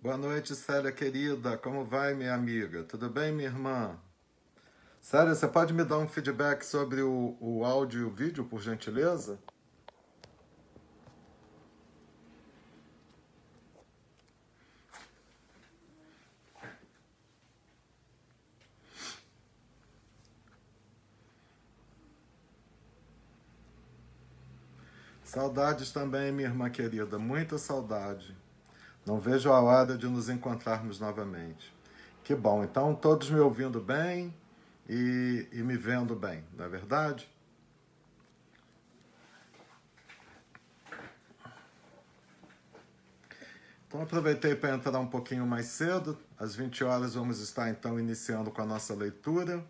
Boa noite, Célia querida. Como vai, minha amiga? Tudo bem, minha irmã? Célia, você pode me dar um feedback sobre o áudio e o vídeo, por gentileza? Saudades também, minha irmã querida. Muita saudade. Não vejo a hora de nos encontrarmos novamente. Que bom. Então, todos me ouvindo bem e me vendo bem, não é verdade? Então, aproveitei para entrar um pouquinho mais cedo. Às 20 horas vamos estar, então, iniciando com a nossa leitura.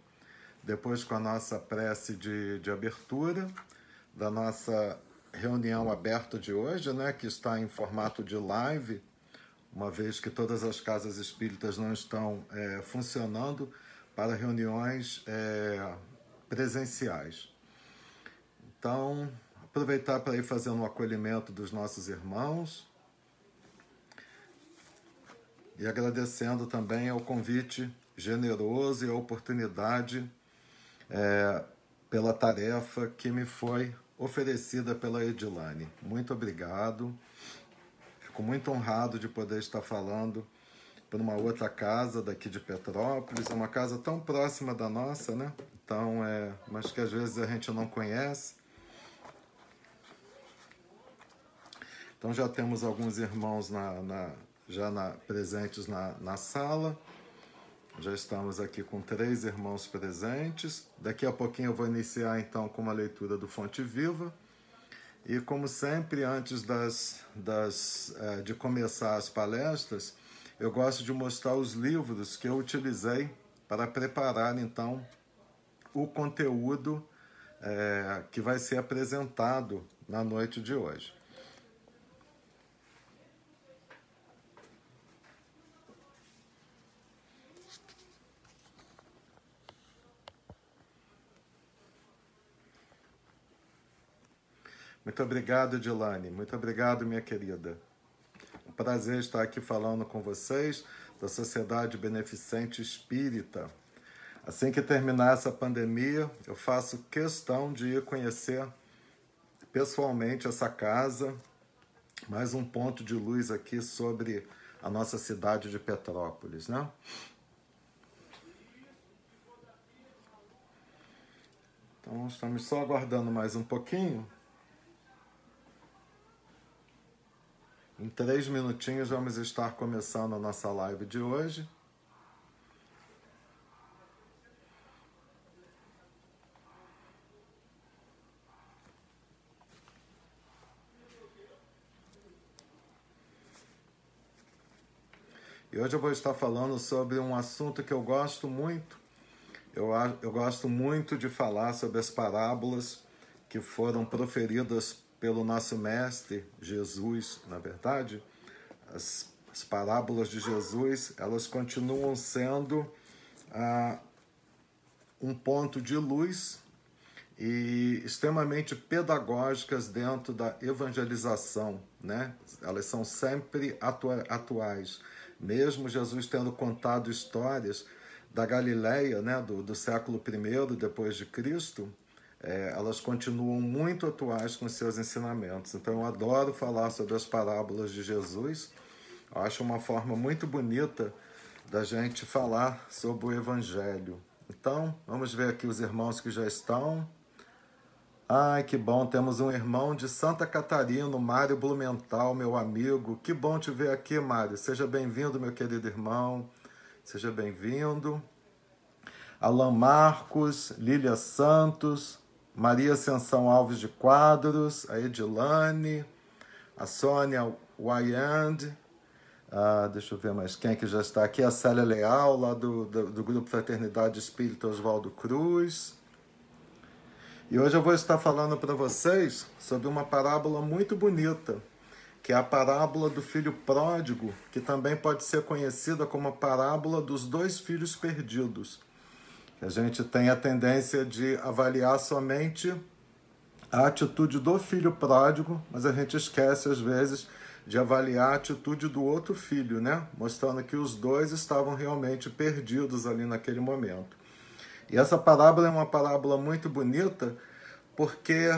Depois com a nossa prece de abertura da nossa reunião aberta de hoje, né, que está em formato de live, uma vez que todas as casas espíritas não estão funcionando para reuniões presenciais. Então, aproveitar para ir fazendo um acolhimento dos nossos irmãos e agradecendo também ao convite generoso e a oportunidade pela tarefa que me foi oferecida pela Edilane. Muito obrigado. Fico muito honrado de poder estar falando por uma outra casa daqui de Petrópolis. É uma casa tão próxima da nossa, né? Então, mas que às vezes a gente não conhece. Então já temos alguns irmãos presentes na sala. Já estamos aqui com 3 irmãos presentes. Daqui a pouquinho eu vou iniciar, então, com uma leitura do Fonte Viva. E, como sempre, antes de começar as palestras, eu gosto de mostrar os livros que eu utilizei para preparar, então, o conteúdo que vai ser apresentado na noite de hoje. Muito obrigado, Edilane. Muito obrigado, minha querida. Um prazer estar aqui falando com vocês da Sociedade Beneficente Espírita. Assim que terminar essa pandemia, eu faço questão de ir conhecer pessoalmente essa casa, mais um ponto de luz aqui sobre a nossa cidade de Petrópolis, né? Então, estamos só aguardando mais um pouquinho. Em 3 minutinhos vamos estar começando a nossa live de hoje. E hoje eu vou estar falando sobre um assunto que eu gosto muito. Eu gosto muito de falar sobre as parábolas que foram proferidas pelo nosso mestre Jesus, na verdade. As parábolas de Jesus, elas continuam sendo um ponto de luz e extremamente pedagógicas dentro da evangelização, né? Elas são sempre atuais. Mesmo Jesus tendo contado histórias da Galileia, né, do século I depois de Cristo, elas continuam muito atuais com seus ensinamentos. Então eu adoro falar sobre as parábolas de Jesus. Eu acho uma forma muito bonita da gente falar sobre o Evangelho. Então, vamos ver aqui os irmãos que já estão. Ai, que bom, temos um irmão de Santa Catarina, Mário Blumenthal, meu amigo. Que bom te ver aqui, Mário. Seja bem-vindo, meu querido irmão. Seja bem-vindo. Alan Marcos, Lília Santos, Maria Ascensão Alves de Quadros, a Edilane, a Sônia Wayand, deixa eu ver mais quem que já está aqui, a Célia Leal, lá do Grupo Fraternidade Espírita Oswaldo Cruz. E hoje eu vou estar falando para vocês sobre uma parábola muito bonita, que é a parábola do filho pródigo, que também pode ser conhecida como a parábola dos 2 filhos perdidos. A gente tem a tendência de avaliar somente a atitude do filho pródigo, mas a gente esquece, às vezes, de avaliar a atitude do outro filho, né? Mostrando que os dois estavam realmente perdidos ali naquele momento. E essa parábola é uma parábola muito bonita, porque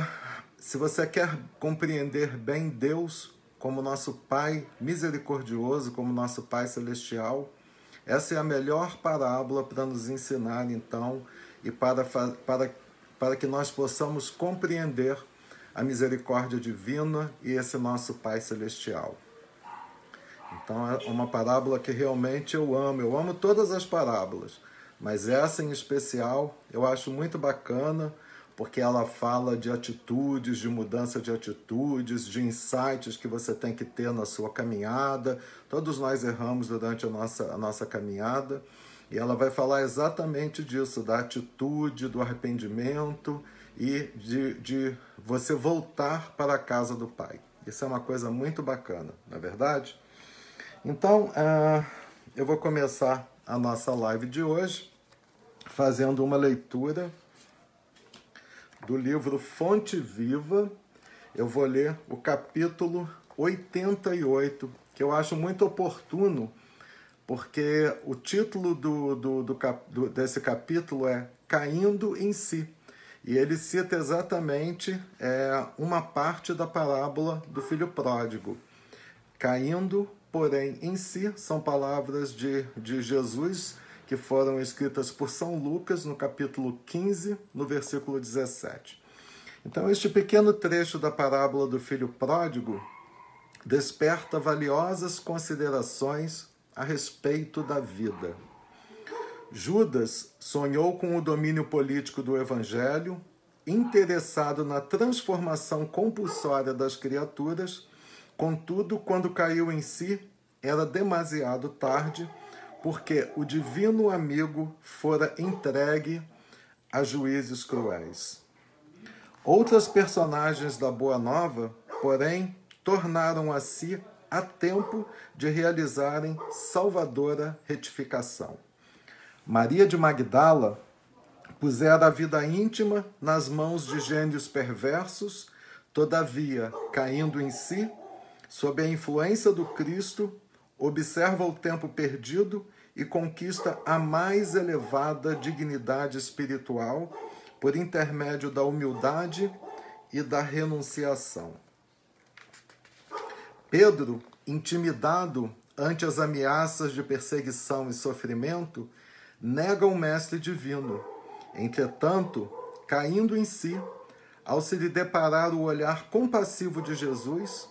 se você quer compreender bem Deus como nosso Pai misericordioso, como nosso Pai celestial, essa é a melhor parábola para nos ensinar, então, e para que nós possamos compreender a misericórdia divina e esse nosso Pai celestial. Então é uma parábola que realmente eu amo todas as parábolas, mas essa em especial eu acho muito bacana, porque ela fala de atitudes, de mudança de atitudes, de insights que você tem que ter na sua caminhada. Todos nós erramos durante a nossa caminhada, e ela vai falar exatamente disso, da atitude, do arrependimento e de você voltar para a casa do Pai. Isso é uma coisa muito bacana, não é verdade? Então, eu vou começar a nossa live de hoje fazendo uma leitura do livro Fonte Viva. Eu vou ler o capítulo 88, que eu acho muito oportuno, porque o título desse capítulo é Caindo em Si. E ele cita exatamente uma parte da parábola do filho pródigo. Caindo, porém, em si, são palavras de Jesus que foram escritas por São Lucas no capítulo 15, no versículo 17. Então, este pequeno trecho da parábola do filho pródigo desperta valiosas considerações a respeito da vida. Judas sonhou com o domínio político do Evangelho, interessado na transformação compulsória das criaturas. Contudo, quando caiu em si, era demasiado tarde, porque o divino amigo fora entregue a juízes cruéis. Outras personagens da Boa Nova, porém, tornaram a si a tempo de realizarem salvadora retificação. Maria de Magdala pusera a vida íntima nas mãos de gênios perversos, todavia, caindo em si, sob a influência do Cristo, observa o tempo perdido e conquista a mais elevada dignidade espiritual por intermédio da humildade e da renunciação. Pedro, intimidado ante as ameaças de perseguição e sofrimento, nega o Mestre Divino. Entretanto, caindo em si, ao se lhe deparar o olhar compassivo de Jesus,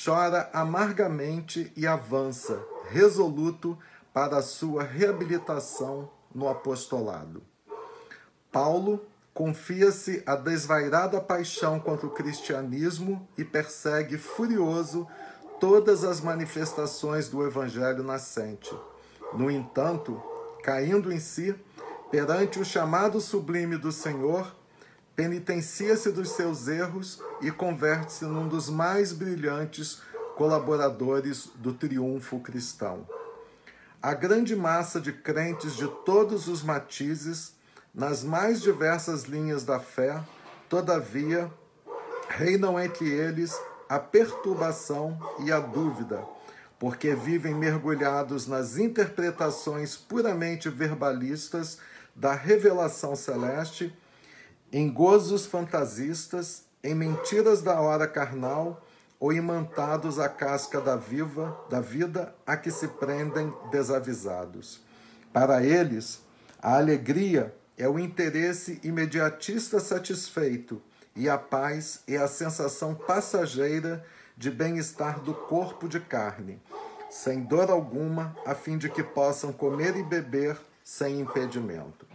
chora amargamente e avança, resoluto, para a sua reabilitação no apostolado. Paulo confia-se à desvairada paixão contra o cristianismo e persegue furioso todas as manifestações do evangelho nascente. No entanto, caindo em si, perante o chamado sublime do Senhor, penitencia-se dos seus erros e converte-se num dos mais brilhantes colaboradores do triunfo cristão. A grande massa de crentes de todos os matizes, nas mais diversas linhas da fé, todavia, reinam entre eles a perturbação e a dúvida, porque vivem mergulhados nas interpretações puramente verbalistas da revelação celeste, em gozos fantasistas, em mentiras da hora carnal ou imantados à casca da vida a que se prendem desavisados. Para eles, a alegria é o interesse imediatista satisfeito e a paz é a sensação passageira de bem-estar do corpo de carne, sem dor alguma, a fim de que possam comer e beber sem impedimento.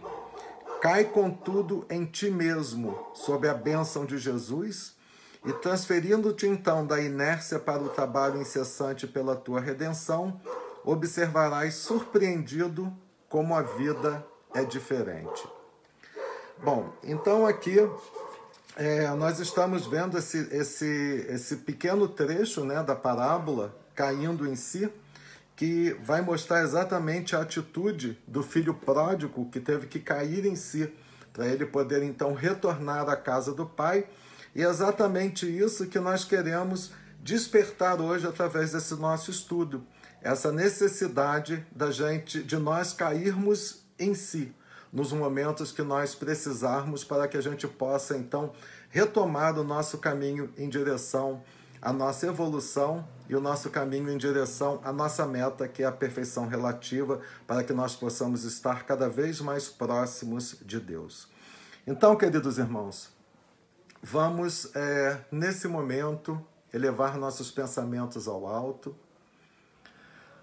Cai, contudo, em ti mesmo, sob a bênção de Jesus, e transferindo-te então da inércia para o trabalho incessante pela tua redenção, observarás surpreendido como a vida é diferente. Bom, então aqui nós estamos vendo esse pequeno trecho, né, da parábola, caindo em si, que vai mostrar exatamente a atitude do filho pródigo que teve que cair em si, para ele poder então retornar à casa do pai. E é exatamente isso que nós queremos despertar hoje através desse nosso estudo, essa necessidade de nós cairmos em si, nos momentos que nós precisarmos, para que a gente possa, então, retomar o nosso caminho em direção à nossa evolução e o nosso caminho em direção à nossa meta, que é a perfeição relativa, para que nós possamos estar cada vez mais próximos de Deus. Então, queridos irmãos, vamos, nesse momento, elevar nossos pensamentos ao alto.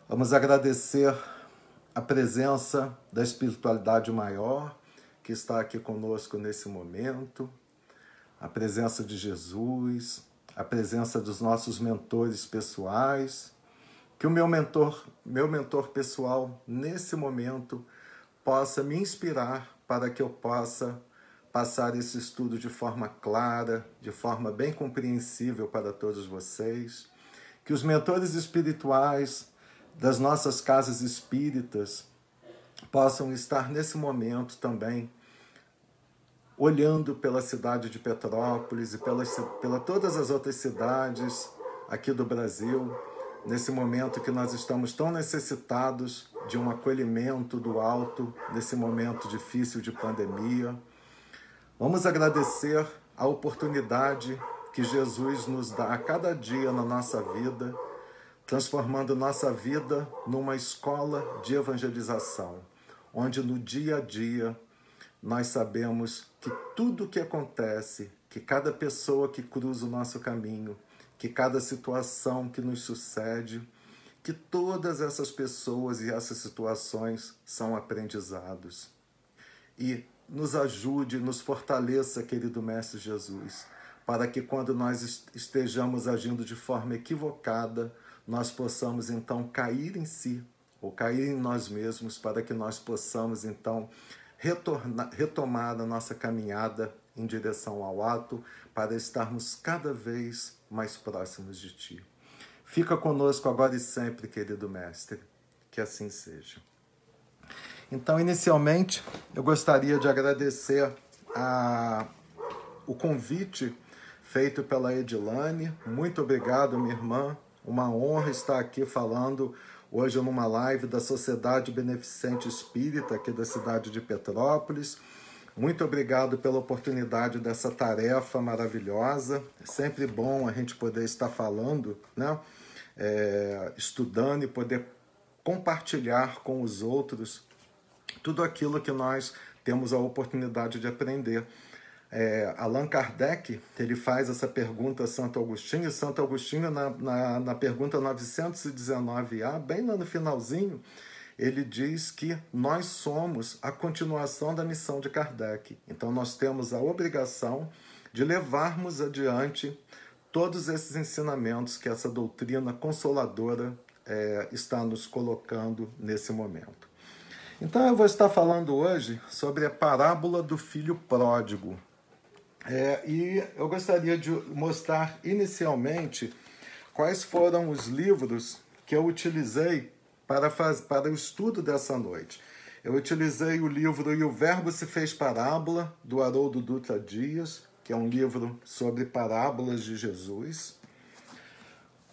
Vamos agradecer a presença da espiritualidade maior que está aqui conosco nesse momento, a presença de Jesus, a presença dos nossos mentores pessoais, que o meu mentor pessoal, nesse momento, possa me inspirar para que eu possa passar esse estudo de forma clara, de forma bem compreensível para todos vocês, que os mentores espirituais das nossas casas espíritas possam estar nesse momento também olhando pela cidade de Petrópolis e pela todas as outras cidades aqui do Brasil, nesse momento que nós estamos tão necessitados de um acolhimento do alto, nesse momento difícil de pandemia. Vamos agradecer a oportunidade que Jesus nos dá a cada dia na nossa vida, transformando nossa vida numa escola de evangelização, onde no dia a dia nós sabemos que tudo o que acontece, que cada pessoa que cruza o nosso caminho, que cada situação que nos sucede, que todas essas pessoas e essas situações são aprendizados. E nos ajude, nos fortaleça, querido Mestre Jesus, para que quando nós estejamos agindo de forma equivocada, nós possamos então cair em si, ou cair em nós mesmos, para que nós possamos então retomar a nossa caminhada em direção ao ato, para estarmos cada vez mais próximos de Ti. Fica conosco agora e sempre, querido Mestre, que assim seja. Então, inicialmente, eu gostaria de agradecer o convite feito pela Edilane. Muito obrigado, minha irmã. Uma honra estar aqui falando hoje numa live da Sociedade Beneficente Espírita aqui da cidade de Petrópolis. Muito obrigado pela oportunidade dessa tarefa maravilhosa. É sempre bom a gente poder estar falando, né? Estudando e poder compartilhar com os outros tudo aquilo que nós temos a oportunidade de aprender. Allan Kardec, ele faz essa pergunta a Santo Agostinho, e Santo Agostinho, na pergunta 919A, bem lá no finalzinho, ele diz que nós somos a continuação da missão de Kardec. Então, nós temos a obrigação de levarmos adiante todos esses ensinamentos que essa doutrina consoladora está nos colocando nesse momento. Então, eu vou estar falando hoje sobre a parábola do filho pródigo. E eu gostaria de mostrar inicialmente quais foram os livros que eu utilizei para o estudo dessa noite. Eu utilizei o livro E o Verbo se fez parábola, do Haroldo Dutra Dias, que é um livro sobre parábolas de Jesus.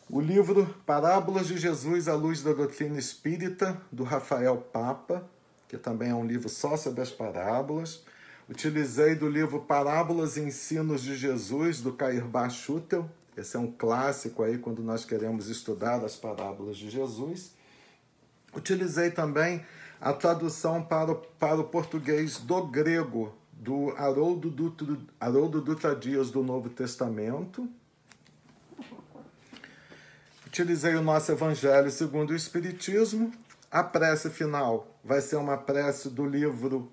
O livro Parábolas de Jesus à Luz da Doutrina Espírita, do Rafael Papa, que também é um livro só sobre as parábolas. Utilizei do livro Parábolas e Ensinos de Jesus, do Cair Bachutel. Esse é um clássico aí quando nós queremos estudar as parábolas de Jesus. Utilizei também a tradução para o português do grego, do Haroldo Dutra Dias, do Novo Testamento. Utilizei o nosso Evangelho segundo o Espiritismo. A prece final vai ser uma prece do livro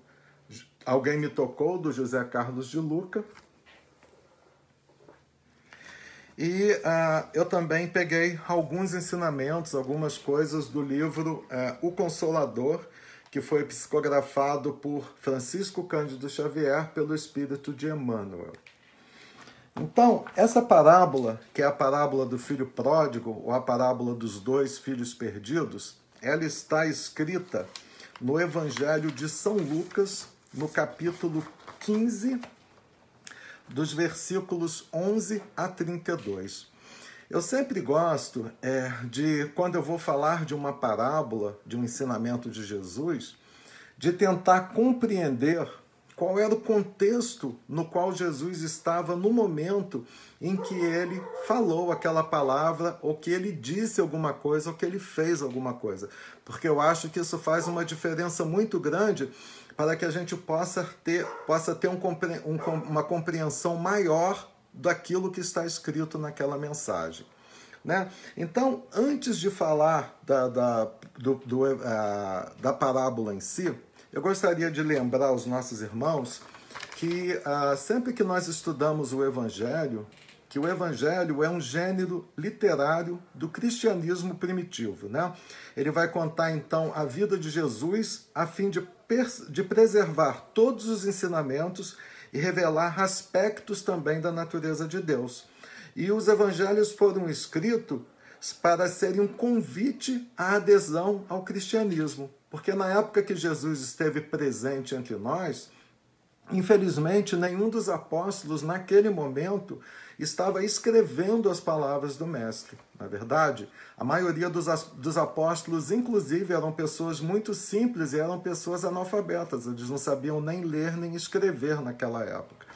Alguém Me Tocou, do José Carlos de Luca. E eu também peguei alguns ensinamentos, algumas coisas do livro O Consolador, que foi psicografado por Francisco Cândido Xavier pelo Espírito de Emmanuel. Então, essa parábola, que é a parábola do filho pródigo, ou a parábola dos dois filhos perdidos, ela está escrita no Evangelho de São Lucas, no capítulo 15, dos versículos 11 a 32. Eu sempre gosto de, quando eu vou falar de uma parábola, de um ensinamento de Jesus, de tentar compreender qual era o contexto no qual Jesus estava no momento em que ele falou aquela palavra, ou que ele disse alguma coisa, ou que ele fez alguma coisa. Porque eu acho que isso faz uma diferença muito grande para que a gente possa ter uma compreensão maior daquilo que está escrito naquela mensagem. Né? Então, antes de falar da parábola em si, eu gostaria de lembrar aos nossos irmãos que sempre que nós estudamos o Evangelho, que o Evangelho é um gênero literário do cristianismo primitivo. Né? Ele vai contar, então, a vida de Jesus a fim de preservar todos os ensinamentos e revelar aspectos também da natureza de Deus. E os evangelhos foram escritos para serem um convite à adesão ao cristianismo. Porque na época que Jesus esteve presente entre nós, infelizmente, nenhum dos apóstolos, naquele momento, estava escrevendo as palavras do Mestre. Na verdade, a maioria dos apóstolos, inclusive, eram pessoas muito simples e eram pessoas analfabetas. Eles não sabiam nem ler nem escrever naquela época.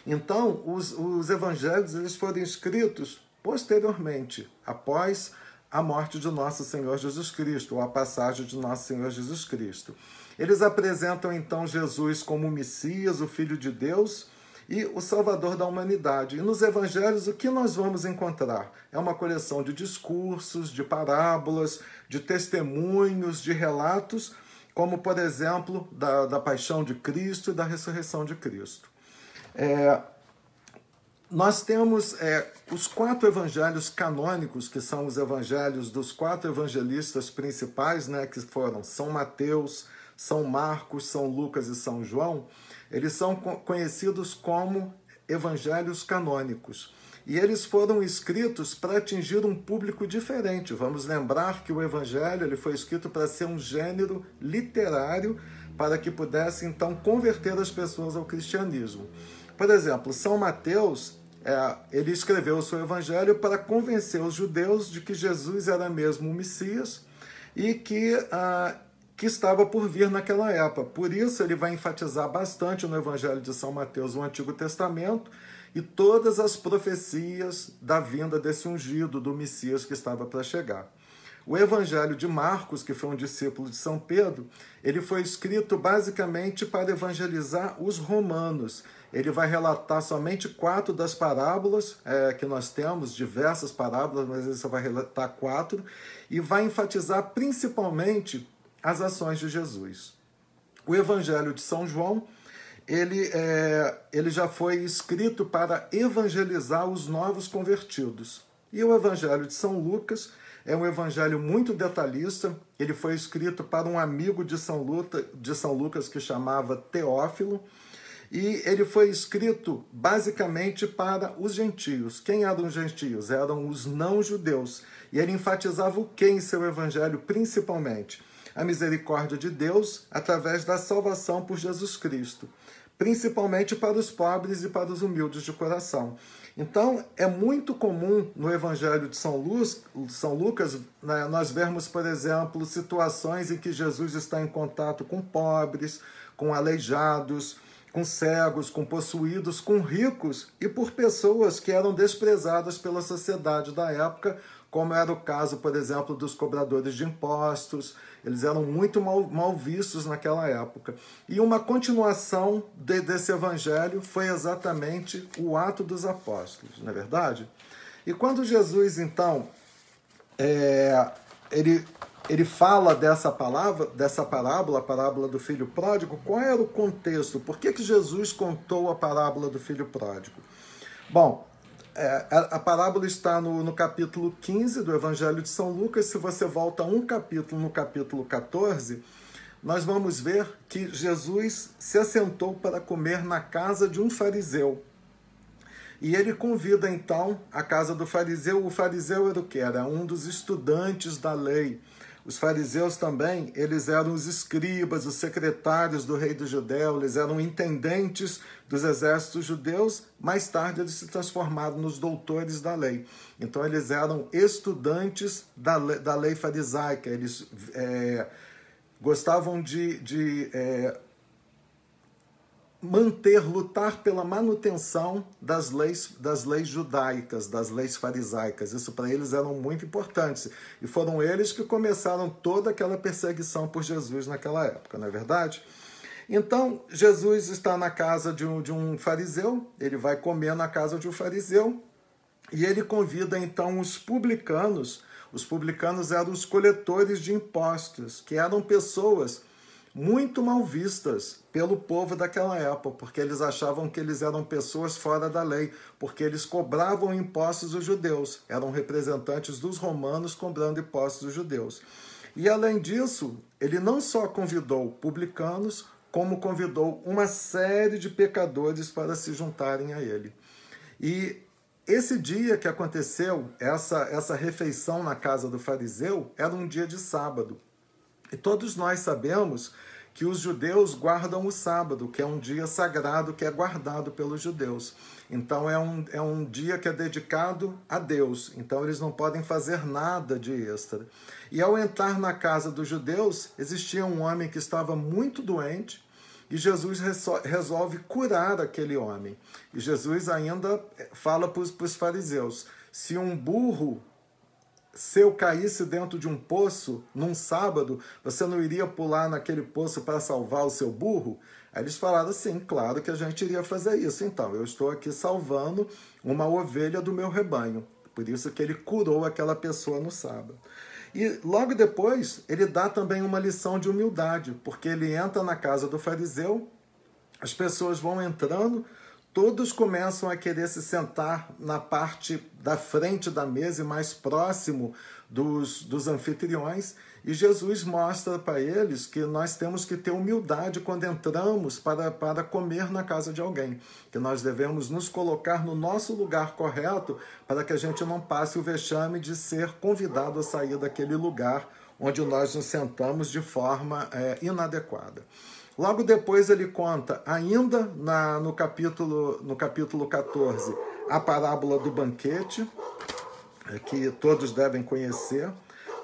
Então, os evangelhos eles foram escritos posteriormente, após a morte de nosso Senhor Jesus Cristo, ou a passagem de nosso Senhor Jesus Cristo. Eles apresentam, então, Jesus como o Messias, o Filho de Deus e o Salvador da humanidade. E nos evangelhos, o que nós vamos encontrar? É uma coleção de discursos, de parábolas, de testemunhos, de relatos, como, por exemplo, da paixão de Cristo e da ressurreição de Cristo. Nós temos os 4 evangelhos canônicos, que são os evangelhos dos 4 evangelistas principais, né, que foram São Mateus, São Marcos, São Lucas e São João. Eles são conhecidos como evangelhos canônicos. E eles foram escritos para atingir um público diferente. Vamos lembrar que o evangelho ele foi escrito para ser um gênero literário, para que pudesse, então, converter as pessoas ao cristianismo. Por exemplo, São Mateus, ele escreveu o seu evangelho para convencer os judeus de que Jesus era mesmo o Messias e que estava por vir naquela época. Por isso, ele vai enfatizar bastante no evangelho de São Mateus o Antigo Testamento e todas as profecias da vinda desse ungido, do Messias que estava para chegar. O Evangelho de Marcos, que foi um discípulo de São Pedro, ele foi escrito basicamente para evangelizar os romanos. Ele vai relatar somente 4 das parábolas que nós temos, diversas parábolas, mas ele só vai relatar 4, e vai enfatizar principalmente as ações de Jesus. O Evangelho de São João, ele já foi escrito para evangelizar os novos convertidos. E o Evangelho de São Lucas é um evangelho muito detalhista. Ele foi escrito para um amigo de São Lucas que chamava Teófilo. E ele foi escrito basicamente para os gentios. Quem eram os gentios? Eram os não-judeus. E ele enfatizava o que em seu evangelho principalmente? A misericórdia de Deus através da salvação por Jesus Cristo, principalmente para os pobres e para os humildes de coração. Então, é muito comum no Evangelho de São Lucas, né, nós vermos, por exemplo, situações em que Jesus está em contato com pobres, com aleijados, com cegos, com possuídos, com ricos e por pessoas que eram desprezadas pela sociedade da época, como era o caso, por exemplo, dos cobradores de impostos. Eles eram muito mal vistos naquela época. E uma continuação desse evangelho foi exatamente o Ato dos Apóstolos, não é verdade? E quando Jesus, então, ele fala dessa parábola, a parábola do filho pródigo, qual era o contexto? Por que Jesus contou a parábola do filho pródigo? Bom, a parábola está no capítulo 15 do Evangelho de São Lucas. Se você volta um capítulo, no capítulo 14, nós vamos ver que Jesus se assentou para comer na casa de um fariseu. E ele convida, então, a casa do fariseu. O fariseu era o que? Era um dos estudantes da lei. Os fariseus também, eles eram os escribas, os secretários do rei dos judeus, eles eram intendentes dos exércitos judeus. Mais tarde eles se transformaram nos doutores da lei. Então eles eram estudantes da lei farisaica, eles gostavam de lutar pela manutenção das leis judaicas, das leis farisaicas. Isso para eles era muito importante. E foram eles que começaram toda aquela perseguição por Jesus naquela época, não é verdade? Então, Jesus está na casa de um fariseu, ele vai comer na casa de um fariseu, e ele convida então os publicanos. Os publicanos eram os coletores de impostos, que eram pessoas muito mal vistas pelo povo daquela época, porque eles achavam que eles eram pessoas fora da lei, porque eles cobravam impostos dos judeus, eram representantes dos romanos cobrando impostos dos judeus. E além disso, ele não só convidou publicanos, como convidou uma série de pecadores para se juntarem a ele. E esse dia que aconteceu, essa refeição na casa do fariseu, era um dia de sábado. E todos nós sabemos que os judeus guardam o sábado, que é um dia sagrado, que é guardado pelos judeus. Então é um dia que é dedicado a Deus. Então eles não podem fazer nada de extra. E ao entrar na casa dos judeus, existia um homem que estava muito doente, e Jesus resolve curar aquele homem. E Jesus ainda fala para os fariseus: se um burro seu caísse dentro de um poço num sábado, você não iria pular naquele poço para salvar o seu burro? Aí eles falaram: sim, claro que a gente iria fazer isso. Então, eu estou aqui salvando uma ovelha do meu rebanho. Por isso que ele curou aquela pessoa no sábado. E logo depois, ele dá também uma lição de humildade, porque ele entra na casa do fariseu, as pessoas vão entrando, todos começam a querer se sentar na parte da frente da mesa e mais próximo dos anfitriões. E Jesus mostra para eles que nós temos que ter humildade quando entramos para comer na casa de alguém. Que nós devemos nos colocar no nosso lugar correto para que a gente não passe o vexame de ser convidado a sair daquele lugar onde nós nos sentamos de forma inadequada. Logo depois ele conta, ainda no capítulo 14, a parábola do banquete, que todos devem conhecer.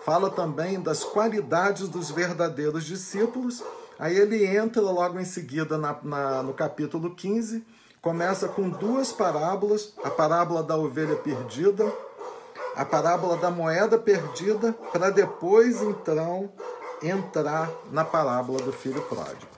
Fala também das qualidades dos verdadeiros discípulos. Aí ele entra logo em seguida no capítulo 15, começa com duas parábolas, a parábola da ovelha perdida, a parábola da moeda perdida, para depois então entrar na parábola do filho pródigo.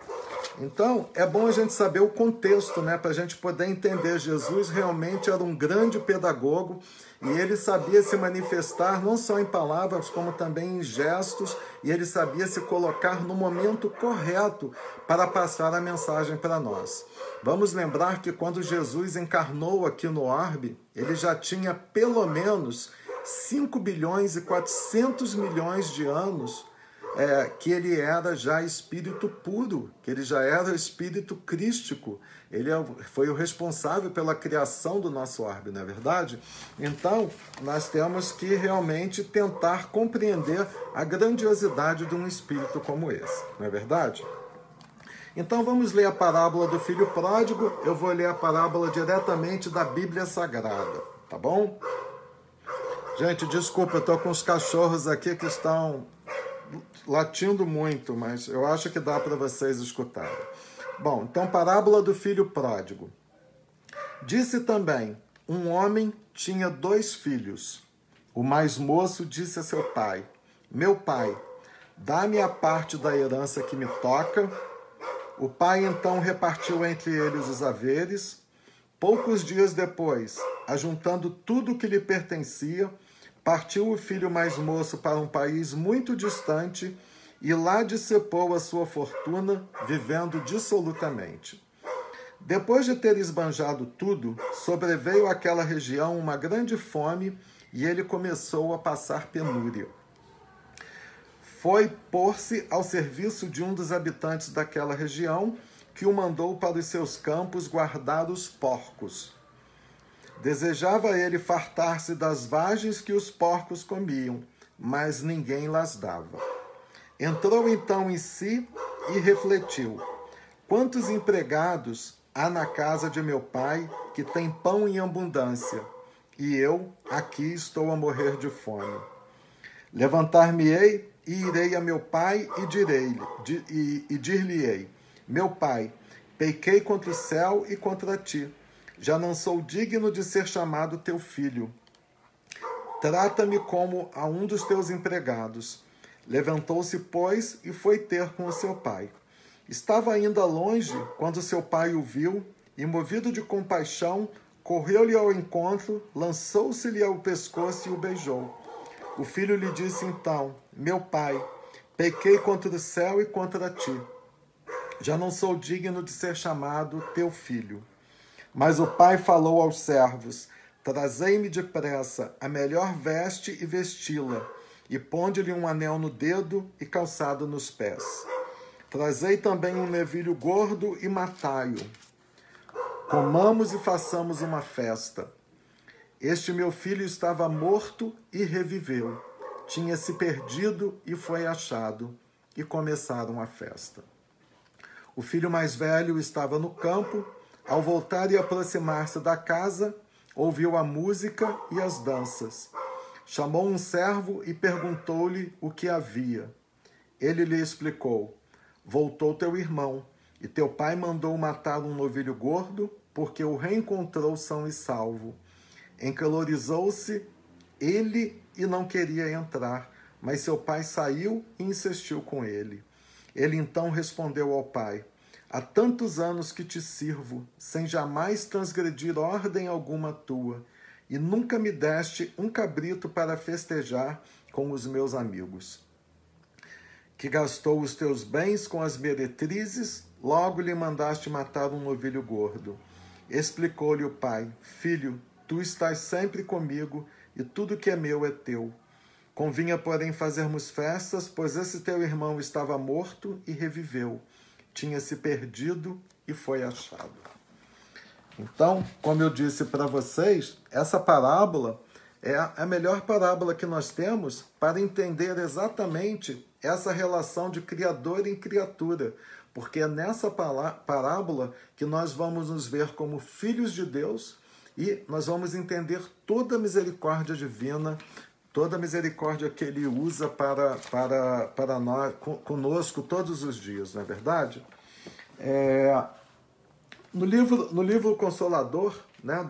Então, é bom a gente saber o contexto, né, para a gente poder entender. Jesus realmente era um grande pedagogo e ele sabia se manifestar não só em palavras, como também em gestos, e ele sabia se colocar no momento correto para passar a mensagem para nós. Vamos lembrar que quando Jesus encarnou aqui no orbe, ele já tinha pelo menos 5 bilhões e 400 milhões de anos que ele era já espírito puro, que ele já era espírito crístico. Ele foi o responsável pela criação do nosso orbe, não é verdade? Então, nós temos que realmente tentar compreender a grandiosidade de um espírito como esse, não é verdade? Então, vamos ler a parábola do filho pródigo. Eu vou ler a parábola diretamente da Bíblia Sagrada, tá bom? Gente, desculpa, eu estou com os cachorros aqui que estão latindo muito, mas eu acho que dá para vocês escutarem. Bom, então, parábola do filho pródigo. Disse também, um homem tinha 2 filhos. O mais moço disse a seu pai: meu pai, dá-me a parte da herança que me toca. O pai então repartiu entre eles os haveres. Poucos dias depois, ajuntando tudo o que lhe pertencia, partiu o filho mais moço para um país muito distante e lá dissipou a sua fortuna, vivendo dissolutamente. Depois de ter esbanjado tudo, sobreveio àquela região uma grande fome e ele começou a passar penúria. Foi pôr-se ao serviço de um dos habitantes daquela região, que o mandou para os seus campos guardar os porcos. Desejava ele fartar-se das vagens que os porcos comiam, mas ninguém las dava. Entrou então em si e refletiu: quantos empregados há na casa de meu pai que tem pão em abundância, e eu aqui estou a morrer de fome. Levantar-me-ei e irei a meu pai e dir-lhe-ei: meu pai, pequei contra o céu e contra ti. Já não sou digno de ser chamado teu filho. Trata-me como a um dos teus empregados. Levantou-se, pois, e foi ter com o seu pai. Estava ainda longe quando seu pai o viu e, movido de compaixão, correu-lhe ao encontro, lançou-se-lhe ao pescoço e o beijou. O filho lhe disse então: meu pai, pequei contra o céu e contra ti. Já não sou digno de ser chamado teu filho. Mas o pai falou aos servos: trazei-me depressa a melhor veste e vesti-la, e ponde-lhe um anel no dedo e calçado nos pés. Trazei também um novilho gordo e matai-o. Comamos e façamos uma festa. Este meu filho estava morto e reviveu. Tinha se perdido e foi achado. E começaram a festa. O filho mais velho estava no campo. Ao voltar e aproximar-se da casa, ouviu a música e as danças. Chamou um servo e perguntou-lhe o que havia. Ele lhe explicou: voltou teu irmão, e teu pai mandou matar um novilho gordo, porque o reencontrou são e salvo. Encalorizou-se ele e não queria entrar, mas seu pai saiu e insistiu com ele. Ele então respondeu ao pai: há tantos anos que te sirvo, sem jamais transgredir ordem alguma tua, e nunca me deste um cabrito para festejar com os meus amigos. Que gastou os teus bens com as meretrizes, logo lhe mandaste matar um novilho gordo. Explicou-lhe o pai: filho, tu estás sempre comigo, e tudo que é meu é teu. Convinha, porém, fazermos festas, pois esse teu irmão estava morto e reviveu. Tinha se perdido e foi achado. Então, como eu disse para vocês, essa parábola é a melhor parábola que nós temos para entender exatamente essa relação de criador e criatura, porque é nessa parábola que nós vamos nos ver como filhos de Deus e nós vamos entender toda a misericórdia divina, toda a misericórdia que Ele usa para nós, conosco todos os dias, não é verdade? No livro Consolador, né,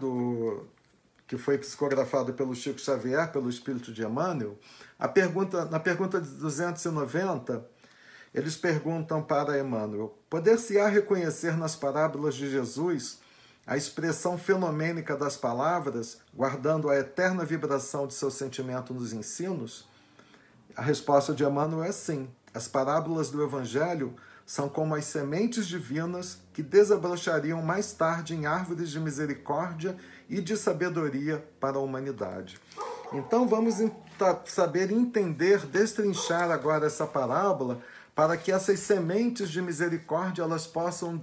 que foi psicografado pelo Chico Xavier, pelo Espírito de Emmanuel, na pergunta 290, eles perguntam para Emmanuel: poder-se-á reconhecer nas parábolas de Jesus a expressão fenomênica das palavras, guardando a eterna vibração de seu sentimento nos ensinos? A resposta de Emmanuel é sim. As parábolas do Evangelho são como as sementes divinas que desabrochariam mais tarde em árvores de misericórdia e de sabedoria para a humanidade. Então vamos saber entender, destrinchar agora essa parábola, para que essas sementes de misericórdia elas possam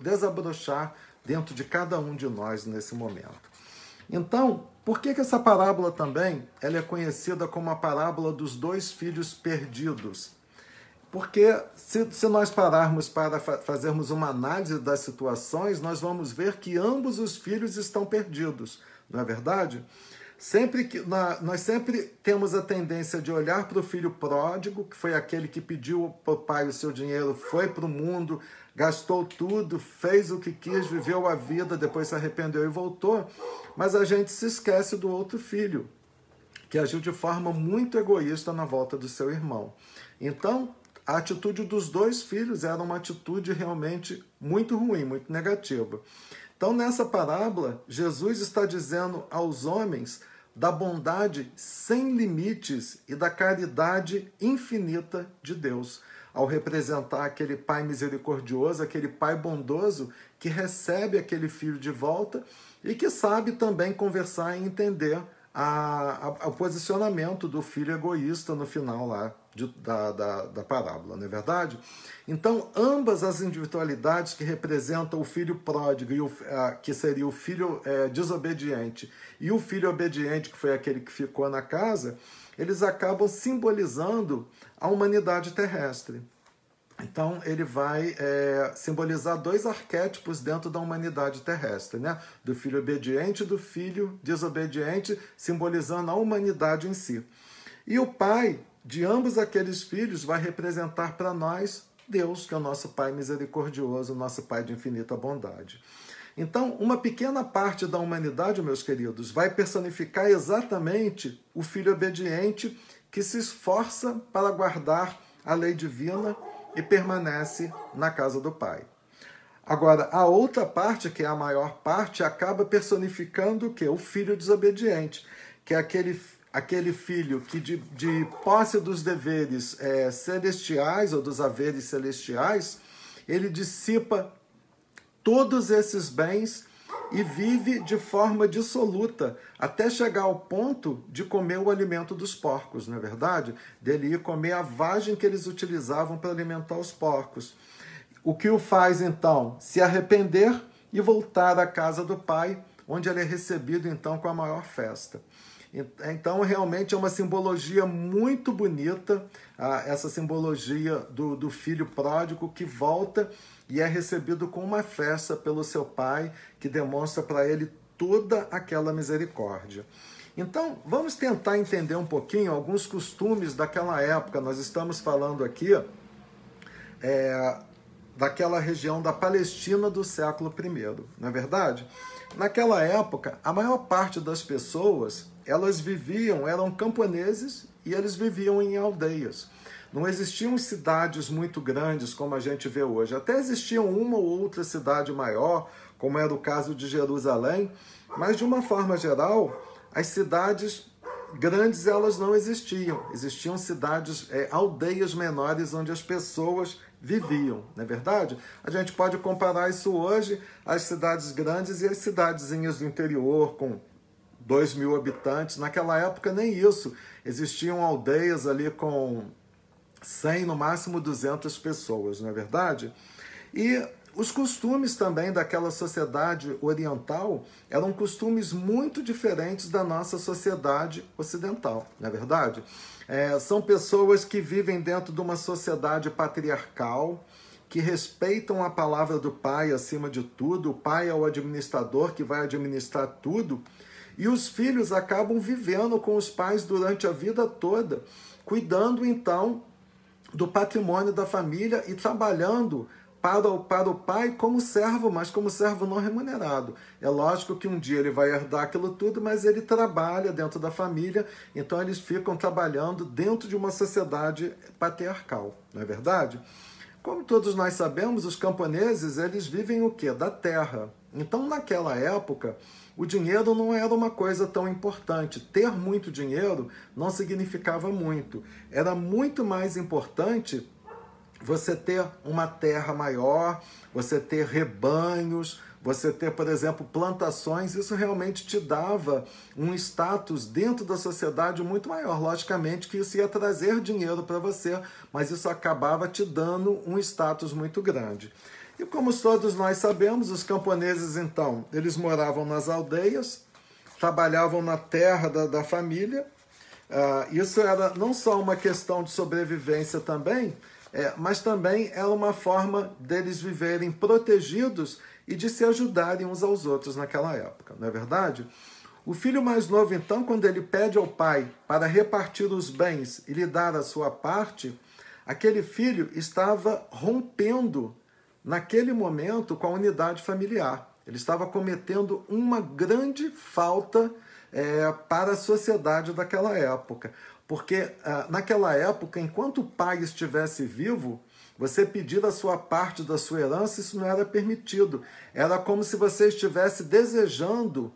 desabrochar dentro de cada um de nós nesse momento. Então, por que essa parábola também ela é conhecida como a parábola dos dois filhos perdidos? Porque se nós pararmos para fazermos uma análise das situações, nós vamos ver que ambos os filhos estão perdidos, não é verdade? Nós sempre temos a tendência de olhar para o filho pródigo, que foi aquele que pediu para o pai o seu dinheiro, foi para o mundo, gastou tudo, fez o que quis, viveu a vida, depois se arrependeu e voltou. Mas a gente se esquece do outro filho, que agiu de forma muito egoísta na volta do seu irmão. Então, a atitude dos dois filhos era uma atitude realmente muito ruim, muito negativa. Então, nessa parábola, Jesus está dizendo aos homens da bondade sem limites e da caridade infinita de Deus, ao representar aquele pai misericordioso, aquele pai bondoso que recebe aquele filho de volta e que sabe também conversar e entender o posicionamento do filho egoísta no final lá da parábola, não é verdade? Então, ambas as individualidades que representam o filho pródigo, que seria o filho desobediente, e o filho obediente, que foi aquele que ficou na casa, eles acabam simbolizando a humanidade terrestre. Então, ele vai simbolizar dois arquétipos dentro da humanidade terrestre, né? Do filho obediente e do filho desobediente, simbolizando a humanidade em si. E o pai de ambos aqueles filhos vai representar para nós Deus, que é o nosso Pai misericordioso, nosso Pai de infinita bondade. Então, uma pequena parte da humanidade, meus queridos, vai personificar exatamente o filho obediente que se esforça para guardar a lei divina e permanece na casa do Pai. Agora, a outra parte, que é a maior parte, acaba personificando o quê? O filho desobediente, que é aquele filho que de posse dos deveres celestiais ou dos haveres celestiais, ele dissipa todos esses bens e vive de forma dissoluta, até chegar ao ponto de comer o alimento dos porcos, não é verdade? Dele ir comer a vagem que eles utilizavam para alimentar os porcos. O que o faz, então? Se arrepender e voltar à casa do pai, onde ele é recebido, então, com a maior festa. Então, realmente é uma simbologia muito bonita, essa simbologia do filho pródigo que volta e é recebido com uma festa pelo seu pai, que demonstra para ele toda aquela misericórdia. Então, vamos tentar entender um pouquinho alguns costumes daquela época. Nós estamos falando aqui daquela região da Palestina do século I, não é verdade? Naquela época, a maior parte das pessoas, elas eram camponeses e eles viviam em aldeias. Não existiam cidades muito grandes como a gente vê hoje. Até existiam uma ou outra cidade maior, como era o caso de Jerusalém, mas de uma forma geral, as cidades grandes elas não existiam. Existiam cidades, aldeias menores onde as pessoas viviam, não é verdade? A gente pode comparar isso hoje às cidades grandes e às cidadezinhas do interior com 2.000 habitantes. Naquela época nem isso. Existiam aldeias ali com 100, no máximo 200 pessoas, não é verdade? E os costumes também daquela sociedade oriental eram costumes muito diferentes da nossa sociedade ocidental, não é verdade? São pessoas que vivem dentro de uma sociedade patriarcal, que respeitam a palavra do pai acima de tudo. O pai é o administrador que vai administrar tudo. E os filhos acabam vivendo com os pais durante a vida toda, cuidando então do patrimônio da família e trabalhando para o pai como servo, mas como servo não remunerado. É lógico que um dia ele vai herdar aquilo tudo, mas ele trabalha dentro da família, então eles ficam trabalhando dentro de uma sociedade patriarcal, não é verdade? Como todos nós sabemos, os camponeses, eles vivem o quê? Da terra. Então, naquela época, o dinheiro não era uma coisa tão importante. Ter muito dinheiro não significava muito. Era muito mais importante você ter uma terra maior, você ter rebanhos, você ter, por exemplo, plantações. Isso realmente te dava um status dentro da sociedade muito maior. Logicamente que isso ia trazer dinheiro para você, mas isso acabava te dando um status muito grande. E como todos nós sabemos, os camponeses, então, eles moravam nas aldeias, trabalhavam na terra da família. Isso era não só uma questão de sobrevivência também, mas também era uma forma deles viverem protegidos e de se ajudarem uns aos outros naquela época, não é verdade? O filho mais novo, então, quando ele pede ao pai para repartir os bens e lhe dar a sua parte, aquele filho estava rompendo, naquele momento, com a unidade familiar. Ele estava cometendo uma grande falta para a sociedade daquela época. Porque naquela época, enquanto o pai estivesse vivo, você pedir a sua parte da sua herança, isso não era permitido. Era como se você estivesse desejando,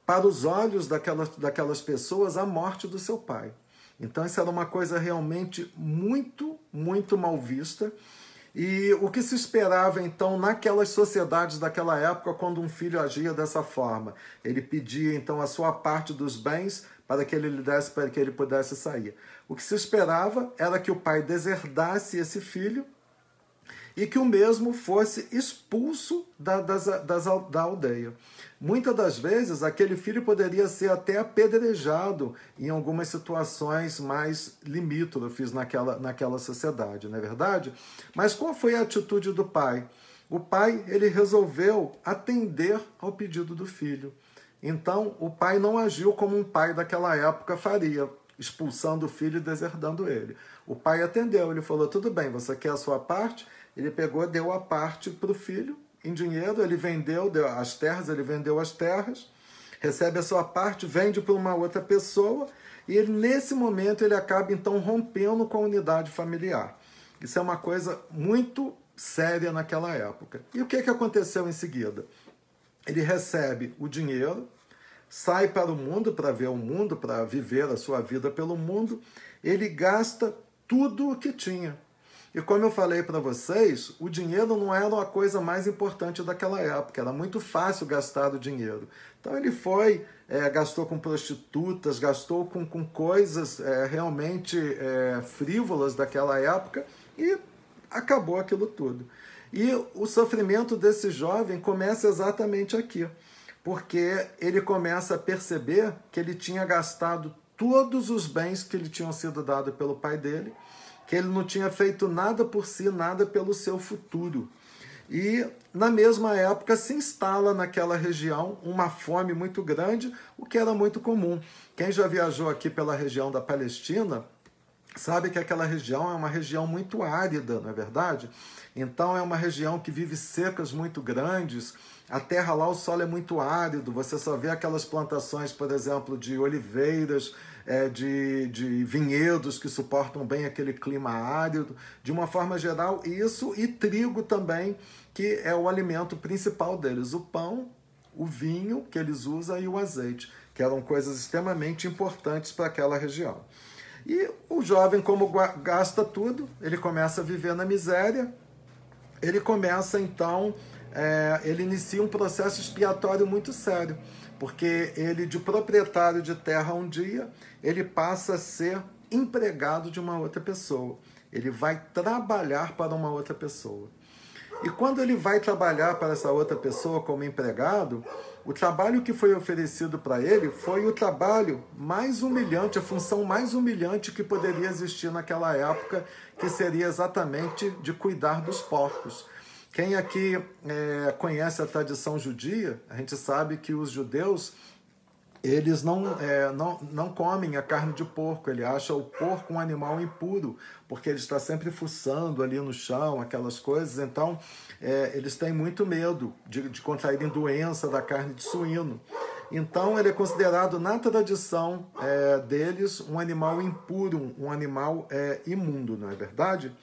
para os olhos daquelas pessoas, a morte do seu pai. Então isso era uma coisa realmente muito, muito mal vista. E o que se esperava, então, naquelas sociedades daquela época, quando um filho agia dessa forma? Ele pedia, então, a sua parte dos bens para que ele lhe desse, para que ele pudesse sair. O que se esperava era que o pai deserdasse esse filho e que o mesmo fosse expulso da aldeia. muitas das vezes aquele filho poderia ser até apedrejado em algumas situações mais limítrofes naquela sociedade, não é verdade? Mas qual foi a atitude do pai? O pai, ele resolveu atender ao pedido do filho. Então, o pai não agiu como um pai daquela época faria, expulsando o filho e deserdando ele. O pai atendeu, ele falou, tudo bem, você quer a sua parte? Ele pegou, deu a parte para o filho, em dinheiro, ele vendeu as terras, recebe a sua parte, vende para uma outra pessoa, e ele, nesse momento ele acaba então rompendo com a unidade familiar. Isso é uma coisa muito séria naquela época. E o que aconteceu em seguida? Ele recebe o dinheiro, sai para o mundo, para ver o mundo, para viver a sua vida pelo mundo, ele gasta tudo o que tinha. E como eu falei para vocês, o dinheiro não era a coisa mais importante daquela época, era muito fácil gastar o dinheiro. Então ele foi, gastou com prostitutas, gastou com coisas realmente frívolas daquela época e acabou aquilo tudo. E o sofrimento desse jovem começa exatamente aqui, porque ele começa a perceber que ele tinha gastado todos os bens que lhe tinham sido dados pelo pai dele, que ele não tinha feito nada por si, nada pelo seu futuro. E, na mesma época, se instala naquela região uma fome muito grande, o que era muito comum. Quem já viajou aqui pela região da Palestina sabe que aquela região é uma região muito árida, não é verdade? Então é uma região que vive secas muito grandes, a terra lá, o solo é muito árido, você só vê aquelas plantações, por exemplo, de oliveiras, de vinhedos que suportam bem aquele clima árido, de uma forma geral, isso e trigo também, que é o alimento principal deles, o pão, o vinho que eles usam e o azeite, que eram coisas extremamente importantes para aquela região. E o jovem, como gasta tudo, ele começa a viver na miséria, ele começa então, ele inicia um processo expiatório muito sério, porque ele, de proprietário de terra um dia, ele passa a ser empregado de uma outra pessoa. Ele vai trabalhar para uma outra pessoa. E quando ele vai trabalhar para essa outra pessoa como empregado, o trabalho que foi oferecido para ele foi o trabalho mais humilhante, a função mais humilhante que poderia existir naquela época, que seria exatamente de cuidar dos porcos. Quem aqui conhece a tradição judia, a gente sabe que os judeus, eles não comem a carne de porco, ele acha o porco um animal impuro, porque ele está sempre fuçando ali no chão, aquelas coisas, então eles têm muito medo de contraírem doença da carne de suíno. Então ele é considerado na tradição deles um animal impuro, um animal imundo, não é verdade?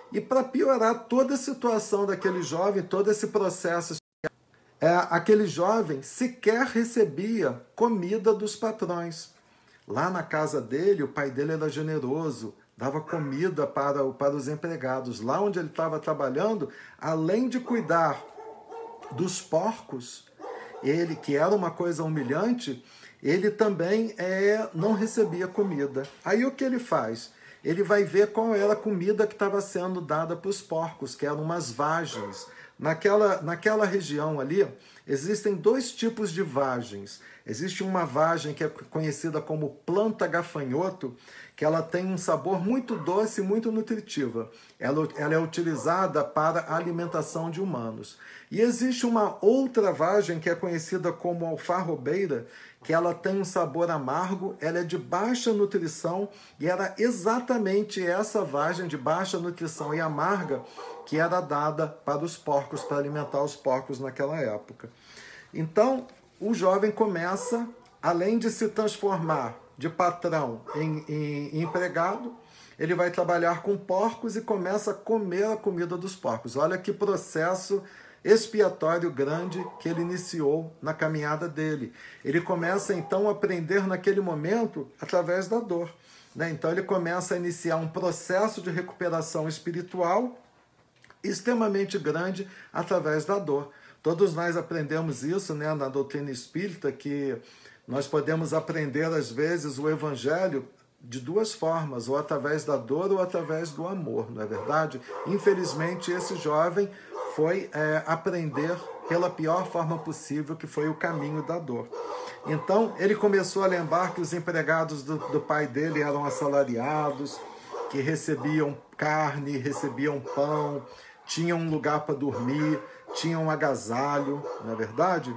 E para piorar toda a situação daquele jovem, todo esse processo, aquele jovem sequer recebia comida dos patrões. Lá na casa dele, o pai dele era generoso, dava comida para os empregados. Lá onde ele estava trabalhando, além de cuidar dos porcos, ele, que era uma coisa humilhante, ele também não recebia comida. Aí o que ele faz? Ele vai ver qual era a comida que estava sendo dada para os porcos, que eram umas vagens. Naquela região ali, existem dois tipos de vagens. Existe uma vagem que é conhecida como planta gafanhoto, que ela tem um sabor muito doce e muito nutritiva. Ela é utilizada para a alimentação de humanos. E existe uma outra vagem que é conhecida como alfarrobeira, que ela tem um sabor amargo, ela é de baixa nutrição, e era exatamente essa vagem de baixa nutrição e amarga que era dada para os porcos, para alimentar os porcos naquela época. Então, o jovem começa, além de se transformar de patrão em empregado, ele vai trabalhar com porcos e começa a comer a comida dos porcos. Olha que processo expiatório grande que ele iniciou na caminhada dele. Ele começa então a aprender naquele momento através da dor, né? Então ele começa a iniciar um processo de recuperação espiritual extremamente grande através da dor. Todos nós aprendemos isso, né, na doutrina espírita, que nós podemos aprender às vezes o evangelho de duas formas, ou através da dor ou através do amor, não é verdade? Infelizmente esse jovem foi aprender pela pior forma possível, que foi o caminho da dor. Então, ele começou a lembrar que os empregados do pai dele eram assalariados, que recebiam carne, recebiam pão, tinham um lugar para dormir, tinham um agasalho, não é verdade?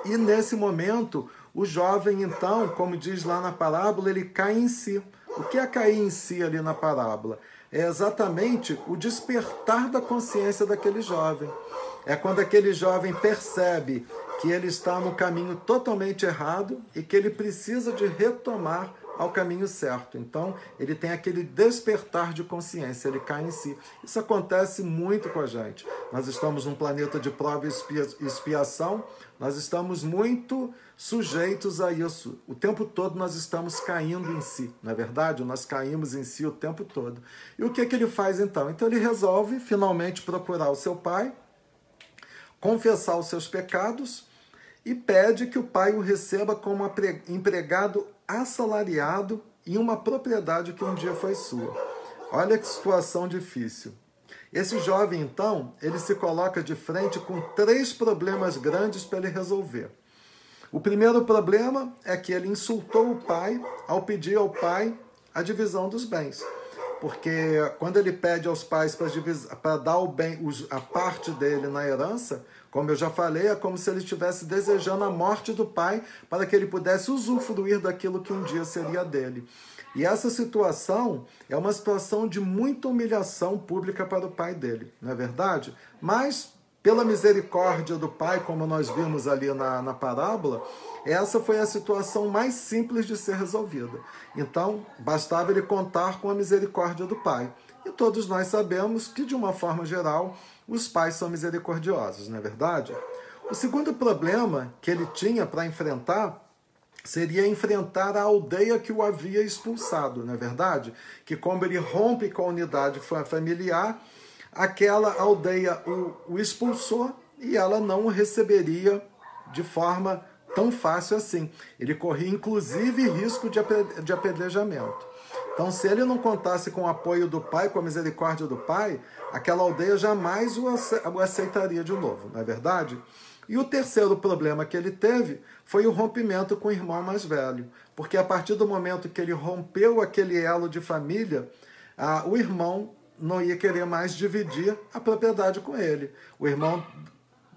E nesse momento, o jovem, então, como diz lá na parábola, ele cai em si. O que é cair em si ali na parábola? É exatamente o despertar da consciência daquele jovem. É quando aquele jovem percebe que ele está no caminho totalmente errado e que ele precisa de retomar ao caminho certo. Então, ele tem aquele despertar de consciência, ele cai em si. Isso acontece muito com a gente. Nós estamos num planeta de prova e expiação, nós estamos muito sujeitos a isso. O tempo todo nós estamos caindo em si, não é verdade? Nós caímos em si o tempo todo. E o que ele faz então? Então ele resolve finalmente procurar o seu pai, confessar os seus pecados e pede que o pai o receba como empregado assalariado em uma propriedade que um dia foi sua. Olha que situação difícil. Esse jovem, então, ele se coloca de frente com 3 problemas grandes para ele resolver. O primeiro problema é que ele insultou o pai ao pedir ao pai a divisão dos bens. Porque quando ele pede aos pais para dar a parte dele na herança, como eu já falei, é como se ele estivesse desejando a morte do pai para que ele pudesse usufruir daquilo que um dia seria dele. E essa situação é uma situação de muita humilhação pública para o pai dele, não é verdade? Mas, pela misericórdia do pai, como nós vimos ali na parábola, essa foi a situação mais simples de ser resolvida. Então, bastava ele contar com a misericórdia do pai. E todos nós sabemos que, de uma forma geral, os pais são misericordiosos, não é verdade? O segundo problema que ele tinha para enfrentar seria enfrentar a aldeia que o havia expulsado, não é verdade? Que como ele rompe com a unidade familiar, aquela aldeia o expulsou e ela não o receberia de forma tão fácil assim. Ele corria, inclusive, risco de apedrejamento. Então, se ele não contasse com o apoio do pai, com a misericórdia do pai, aquela aldeia jamais o aceitaria de novo, não é verdade? E o terceiro problema que ele teve foi o rompimento com o irmão mais velho. Porque a partir do momento que ele rompeu aquele elo de família, o irmão não ia querer mais dividir a propriedade com ele. O irmão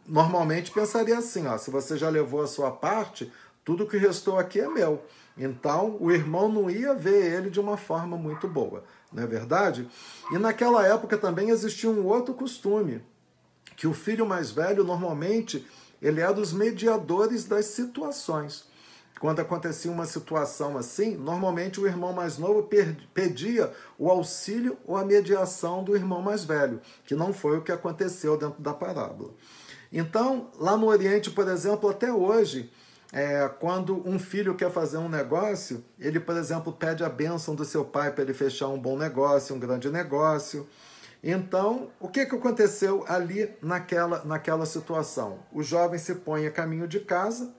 normalmente pensaria assim, se você já levou a sua parte, tudo que restou aqui é meu. Então, o irmão não ia ver ele de uma forma muito boa, não é verdade? E naquela época também existia um outro costume, que o filho mais velho, normalmente, ele era dos mediadores das situações. Quando acontecia uma situação assim, normalmente o irmão mais novo pedia o auxílio ou a mediação do irmão mais velho, que não foi o que aconteceu dentro da parábola. Então, lá no Oriente, por exemplo, até hoje, quando um filho quer fazer um negócio, ele, por exemplo, pede a bênção do seu pai para ele fechar um bom negócio, um grande negócio. Então, o que aconteceu ali naquela situação? O jovem se põe a caminho de casa,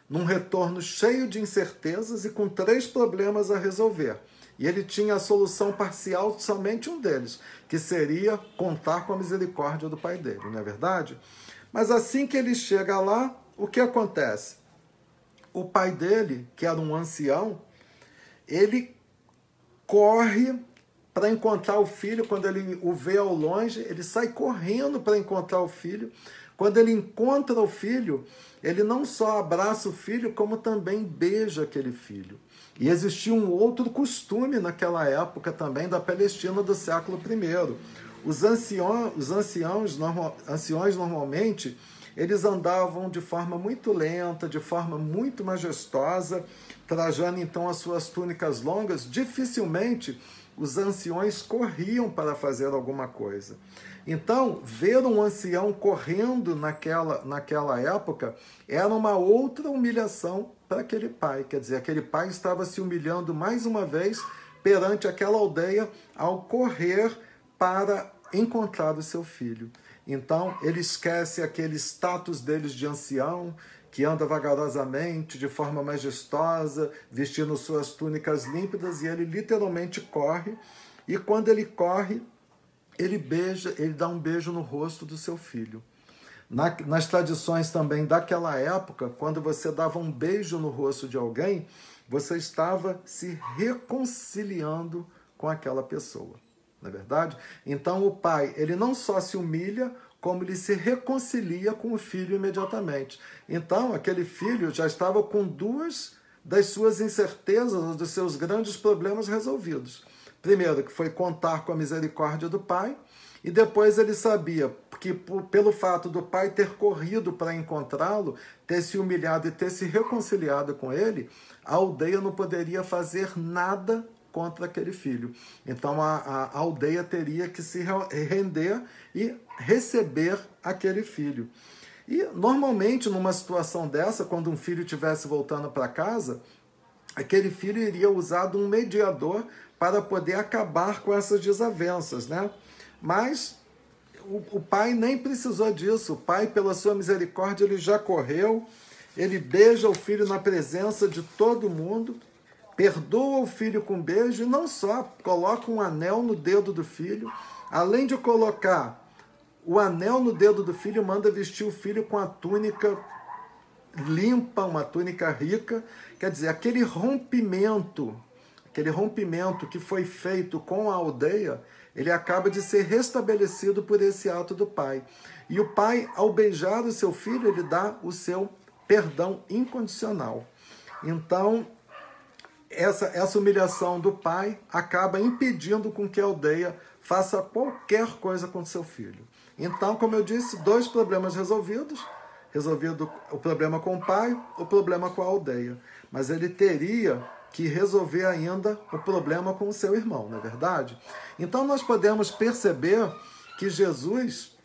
num retorno cheio de incertezas e com 3 problemas a resolver. E ele tinha a solução parcial de somente um deles, que seria contar com a misericórdia do pai dele, não é verdade? Mas assim que ele chega lá, o que acontece? O pai dele, que era um ancião, ele corre para encontrar o filho. Quando ele o vê ao longe, ele sai correndo para encontrar o filho. Quando ele encontra o filho, ele não só abraça o filho, como também beija aquele filho. E existia um outro costume naquela época também da Palestina do século I. Os anciões normalmente, eles andavam de forma muito lenta, de forma muito majestosa, trajando então as suas túnicas longas. Dificilmente os anciões corriam para fazer alguma coisa. Então, ver um ancião correndo naquela época era uma outra humilhação para aquele pai. Quer dizer, aquele pai estava se humilhando mais uma vez perante aquela aldeia ao correr para encontrar o seu filho. Então, ele esquece aquele status deles de ancião, que anda vagarosamente, de forma majestosa, vestindo suas túnicas límpidas, e ele literalmente corre. E quando ele corre, ele dá um beijo no rosto do seu filho. Nas tradições também daquela época, quando você dava um beijo no rosto de alguém, você estava se reconciliando com aquela pessoa, não é verdade? Então o pai, ele não só se humilha, como ele se reconcilia com o filho imediatamente. Então aquele filho já estava com duas das suas incertezas, dos seus grandes problemas resolvidos. Primeiro, que foi contar com a misericórdia do pai, e depois ele sabia que, pelo fato do pai ter corrido para encontrá-lo, ter se humilhado e ter se reconciliado com ele, a aldeia não poderia fazer nada contra aquele filho. Então a aldeia teria que se render e receber aquele filho. E normalmente, numa situação dessa, quando um filho estivesse voltando para casa, aquele filho iria usar de um mediador para poder acabar com essas desavenças, né? Mas o pai nem precisou disso. O pai, pela sua misericórdia, ele já correu, ele beija o filho na presença de todo mundo, perdoa o filho com beijo, e não só, coloca um anel no dedo do filho. Além de colocar o anel no dedo do filho, manda vestir o filho com a túnica limpa, uma túnica rica. Quer dizer, aquele rompimento que foi feito com a aldeia, ele acaba de ser restabelecido por esse ato do pai. E o pai, ao beijar o seu filho, ele dá o seu perdão incondicional. Então, essa humilhação do pai acaba impedindo com que a aldeia faça qualquer coisa com seu filho. Então, como eu disse, 2 problemas resolvidos. Resolvido o problema com o pai, o problema com a aldeia. Mas ele teria que resolver ainda o problema com o seu irmão, não é verdade? Então nós podemos perceber que Jesus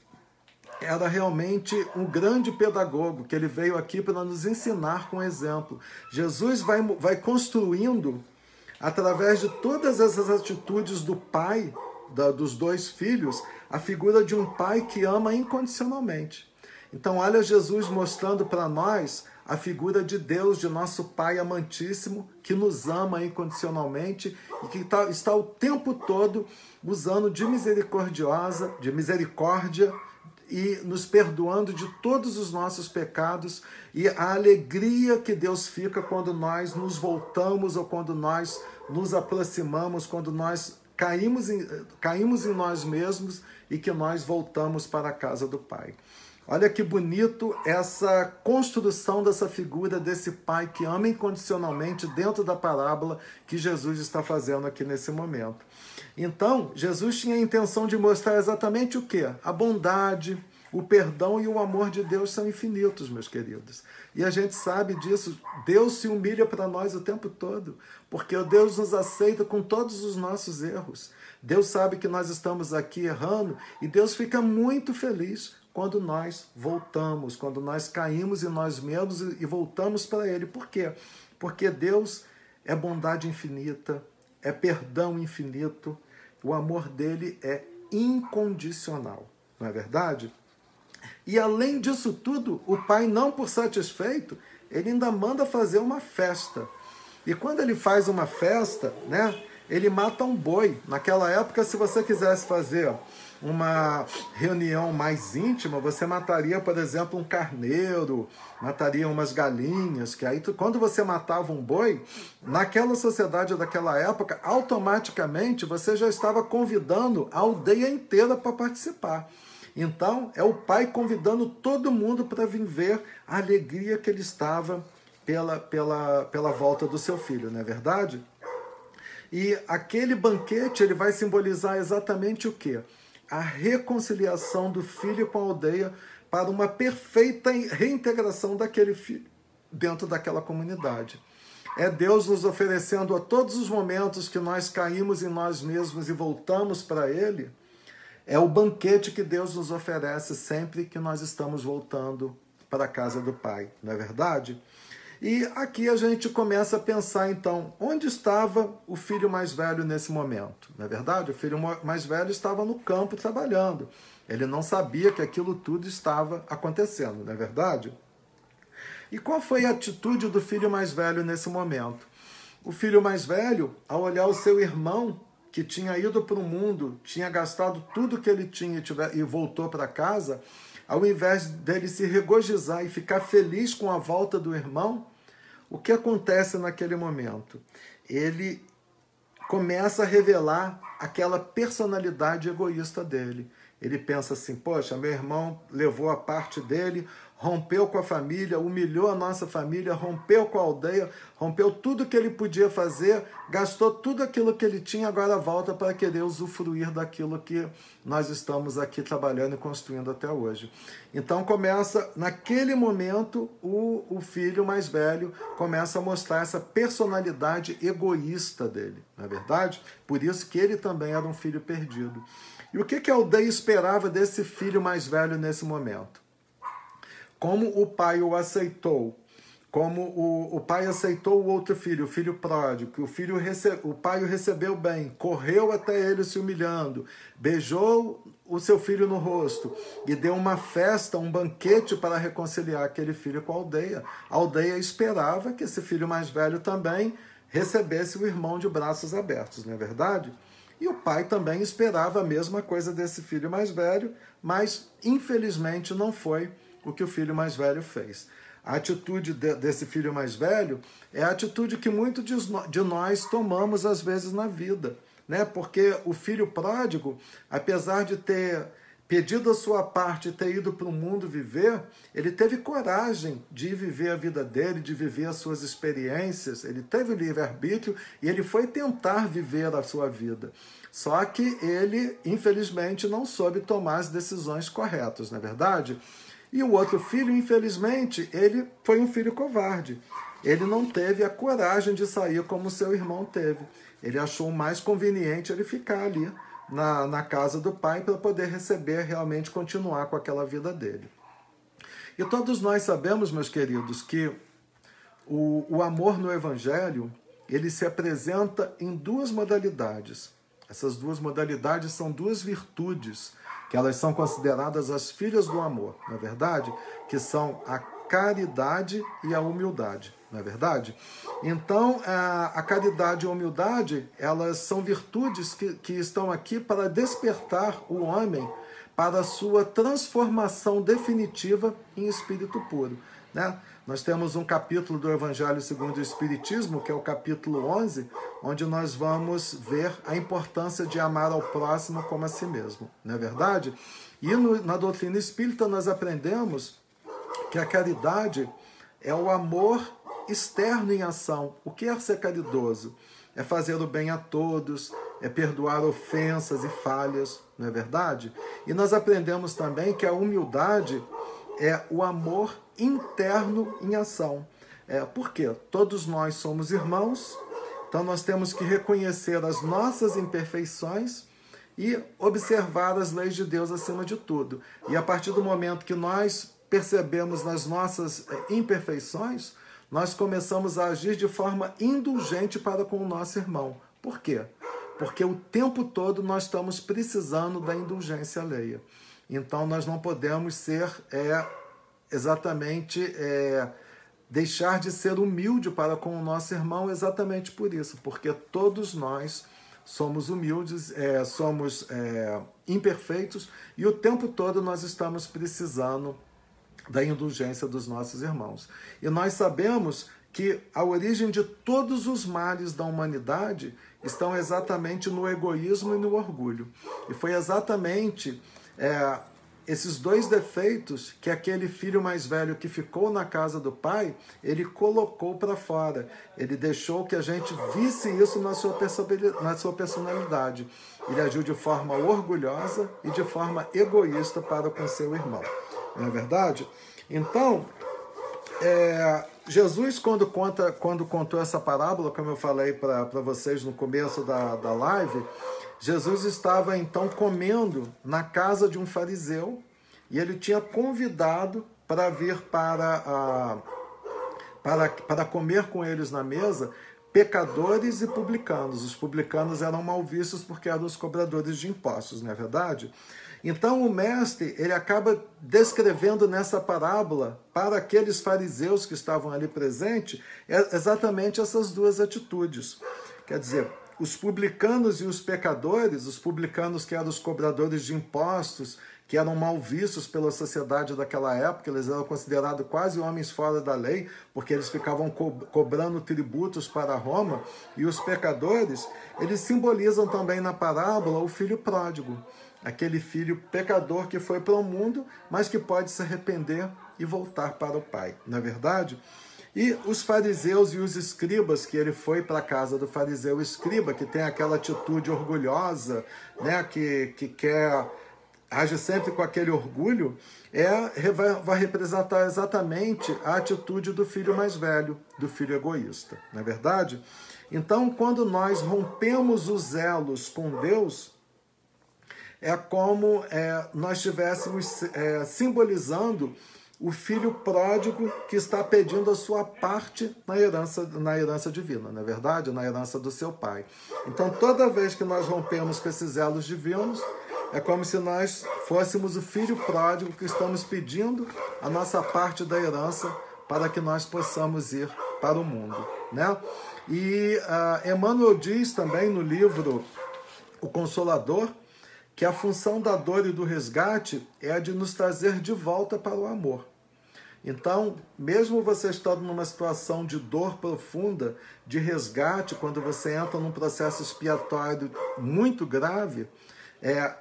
era realmente um grande pedagogo, que ele veio aqui para nos ensinar com exemplo. Jesus vai construindo, através de todas essas atitudes do pai, dos 2 filhos, a figura de um pai que ama incondicionalmente. Então olha Jesus mostrando para nós a figura de Deus, de nosso Pai amantíssimo, que nos ama incondicionalmente e que está o tempo todo usando de misericórdia e nos perdoando de todos os nossos pecados, e a alegria que Deus fica quando nós nos voltamos ou quando nós nos aproximamos, quando nós caímos em nós mesmos e que nós voltamos para a casa do Pai. Olha que bonito essa construção dessa figura desse pai que ama incondicionalmente dentro da parábola que Jesus está fazendo aqui nesse momento. Então, Jesus tinha a intenção de mostrar exatamente o quê? A bondade, o perdão e o amor de Deus são infinitos, meus queridos. E a gente sabe disso. Deus se humilha para nós o tempo todo, porque Deus nos aceita com todos os nossos erros. Deus sabe que nós estamos aqui errando e Deus fica muito feliz quando nós voltamos, quando nós caímos em nós mesmos e voltamos para Ele. Por quê? Porque Deus é bondade infinita, é perdão infinito, o amor dele é incondicional, não é verdade? E além disso tudo, o Pai, não por satisfeito, ele ainda manda fazer uma festa. E quando ele faz uma festa, né, ele mata um boi. Naquela época, se você quisesse fazer uma reunião mais íntima, você mataria, por exemplo, um carneiro, mataria umas galinhas, que aí quando você matava um boi, naquela sociedade daquela época, automaticamente você já estava convidando a aldeia inteira para participar. Então, é o pai convidando todo mundo para vir ver a alegria que ele estava pela volta do seu filho, não é verdade? E aquele banquete, ele vai simbolizar exatamente o quê? A reconciliação do filho com a aldeia para uma perfeita reintegração daquele filho dentro daquela comunidade. É Deus nos oferecendo a todos os momentos que nós caímos em nós mesmos e voltamos para Ele. É o banquete que Deus nos oferece sempre que nós estamos voltando para a casa do Pai, não é verdade? E aqui a gente começa a pensar, então, onde estava o filho mais velho nesse momento? Não é verdade? O filho mais velho estava no campo trabalhando. Ele não sabia que aquilo tudo estava acontecendo, não é verdade? E qual foi a atitude do filho mais velho nesse momento? O filho mais velho, ao olhar o seu irmão, que tinha ido para o mundo, tinha gastado tudo que ele tinha e voltou para casa, ao invés dele se regozijar e ficar feliz com a volta do irmão, o que acontece naquele momento? Ele começa a revelar aquela personalidade egoísta dele. Ele pensa assim, poxa, meu irmão levou a parte dele, rompeu com a família, humilhou a nossa família, rompeu com a aldeia, rompeu tudo que ele podia fazer, gastou tudo aquilo que ele tinha, agora volta para querer usufruir daquilo que nós estamos aqui trabalhando e construindo até hoje. Então começa, naquele momento, o filho mais velho começa a mostrar essa personalidade egoísta dele, não é verdade? Por isso que ele também era um filho perdido. E o que a aldeia esperava desse filho mais velho nesse momento? Como o pai o aceitou, como o pai aceitou o outro filho, o filho pródigo, que o pai o recebeu bem, correu até ele se humilhando, beijou o seu filho no rosto e deu uma festa, um banquete para reconciliar aquele filho com a aldeia. A aldeia esperava que esse filho mais velho também recebesse o irmão de braços abertos, não é verdade? E o pai também esperava a mesma coisa desse filho mais velho, mas infelizmente não foi o que o filho mais velho fez. A atitude desse filho mais velho é a atitude que muitos de nós tomamos às vezes na vida, né? Porque o filho pródigo, apesar de ter pedido a sua parte e ter ido para o mundo viver, ele teve coragem de viver a vida dele, de viver as suas experiências, ele teve o livre-arbítrio e ele foi tentar viver a sua vida. Só que ele, infelizmente, não soube tomar as decisões corretas, não é verdade? E o outro filho, infelizmente, ele foi um filho covarde. Ele não teve a coragem de sair como seu irmão teve. Ele achou mais conveniente ele ficar ali na casa do pai para poder receber, realmente continuar com aquela vida dele. E todos nós sabemos, meus queridos, que o amor no Evangelho, ele se apresenta em duas modalidades. Essas duas modalidades são duas virtudes, que elas são consideradas as filhas do amor, não é verdade? Que são a caridade e a humildade, não é verdade? Então, a caridade e a humildade, elas são virtudes que estão aqui para despertar o homem para a sua transformação definitiva em espírito puro, né? Nós temos um capítulo do Evangelho segundo o Espiritismo, que é o capítulo 11, onde nós vamos ver a importância de amar ao próximo como a si mesmo, não é verdade? E na doutrina espírita nós aprendemos que a caridade é o amor externo em ação. O que é ser caridoso? É fazer o bem a todos, é perdoar ofensas e falhas, não é verdade? E nós aprendemos também que a humildade é o amor interno em ação. Por quê? Todos nós somos irmãos, então nós temos que reconhecer as nossas imperfeições e observar as leis de Deus acima de tudo. E a partir do momento que nós percebemos nas nossas imperfeições, nós começamos a agir de forma indulgente para com o nosso irmão. Por quê? Porque o tempo todo nós estamos precisando da indulgência alheia. Então nós não podemos ser deixar de ser humilde para com o nosso irmão exatamente por isso, porque todos nós somos humildes, somos imperfeitos e o tempo todo nós estamos precisando da indulgência dos nossos irmãos. E nós sabemos que a origem de todos os males da humanidade estão exatamente no egoísmo e no orgulho. E foi exatamente esses dois defeitos que aquele filho mais velho que ficou na casa do pai, ele colocou para fora. Ele deixou que a gente visse isso na sua personalidade. Ele agiu de forma orgulhosa e de forma egoísta para com seu irmão. Não é verdade? Então, Jesus, quando contou essa parábola, como eu falei para vocês no começo da live, Jesus estava então comendo na casa de um fariseu e ele tinha convidado para vir para comer com eles na mesa pecadores e publicanos. Os publicanos eram mal vistos porque eram os cobradores de impostos, não é verdade? Então o mestre, ele acaba descrevendo nessa parábola para aqueles fariseus que estavam ali presentes exatamente essas duas atitudes. Quer dizer, os publicanos e os pecadores, os publicanos que eram os cobradores de impostos, que eram mal vistos pela sociedade daquela época, eles eram considerados quase homens fora da lei, porque eles ficavam cobrando tributos para Roma, e os pecadores, eles simbolizam também na parábola o filho pródigo, aquele filho pecador que foi para o mundo, mas que pode se arrepender e voltar para o Pai, não é verdade? E os fariseus e os escribas, que ele foi para a casa do fariseu escriba, que tem aquela atitude orgulhosa, né, que quer, age sempre com aquele orgulho, vai representar exatamente a atitude do filho mais velho, do filho egoísta, não é verdade? Então, quando nós rompemos os elos com Deus, é como nós estivéssemos simbolizando o filho pródigo que está pedindo a sua parte na herança divina, não é verdade? Na herança do seu pai. Então, toda vez que nós rompemos com esses elos divinos, é como se nós fôssemos o filho pródigo que estamos pedindo a nossa parte da herança para que nós possamos ir para o mundo, né? E Emmanuel diz também no livro O Consolador, que a função da dor e do resgate é a de nos trazer de volta para o amor. Então, mesmo você estando numa situação de dor profunda, de resgate, quando você entra num processo expiatório muito grave,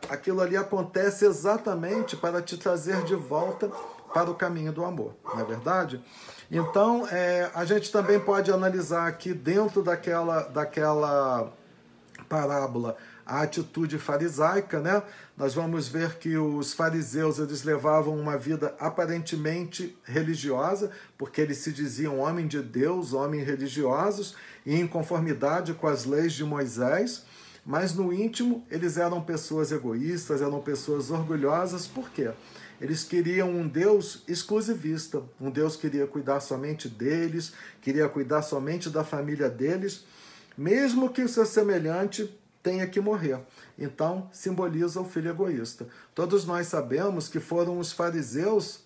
aquilo ali acontece exatamente para te trazer de volta para o caminho do amor, não é verdade? Então, a gente também pode analisar aqui dentro daquela parábola a atitude farisaica, né? Nós vamos ver que os fariseus, eles levavam uma vida aparentemente religiosa, porque eles se diziam homem de Deus, homens religiosos, e em conformidade com as leis de Moisés, mas no íntimo eles eram pessoas egoístas, eram pessoas orgulhosas. Por quê? Eles queriam um Deus exclusivista, um Deus que queria cuidar somente deles, queria cuidar somente da família deles, mesmo que o seu semelhante tenha que morrer. Então, simboliza o filho egoísta. Todos nós sabemos que foram os fariseus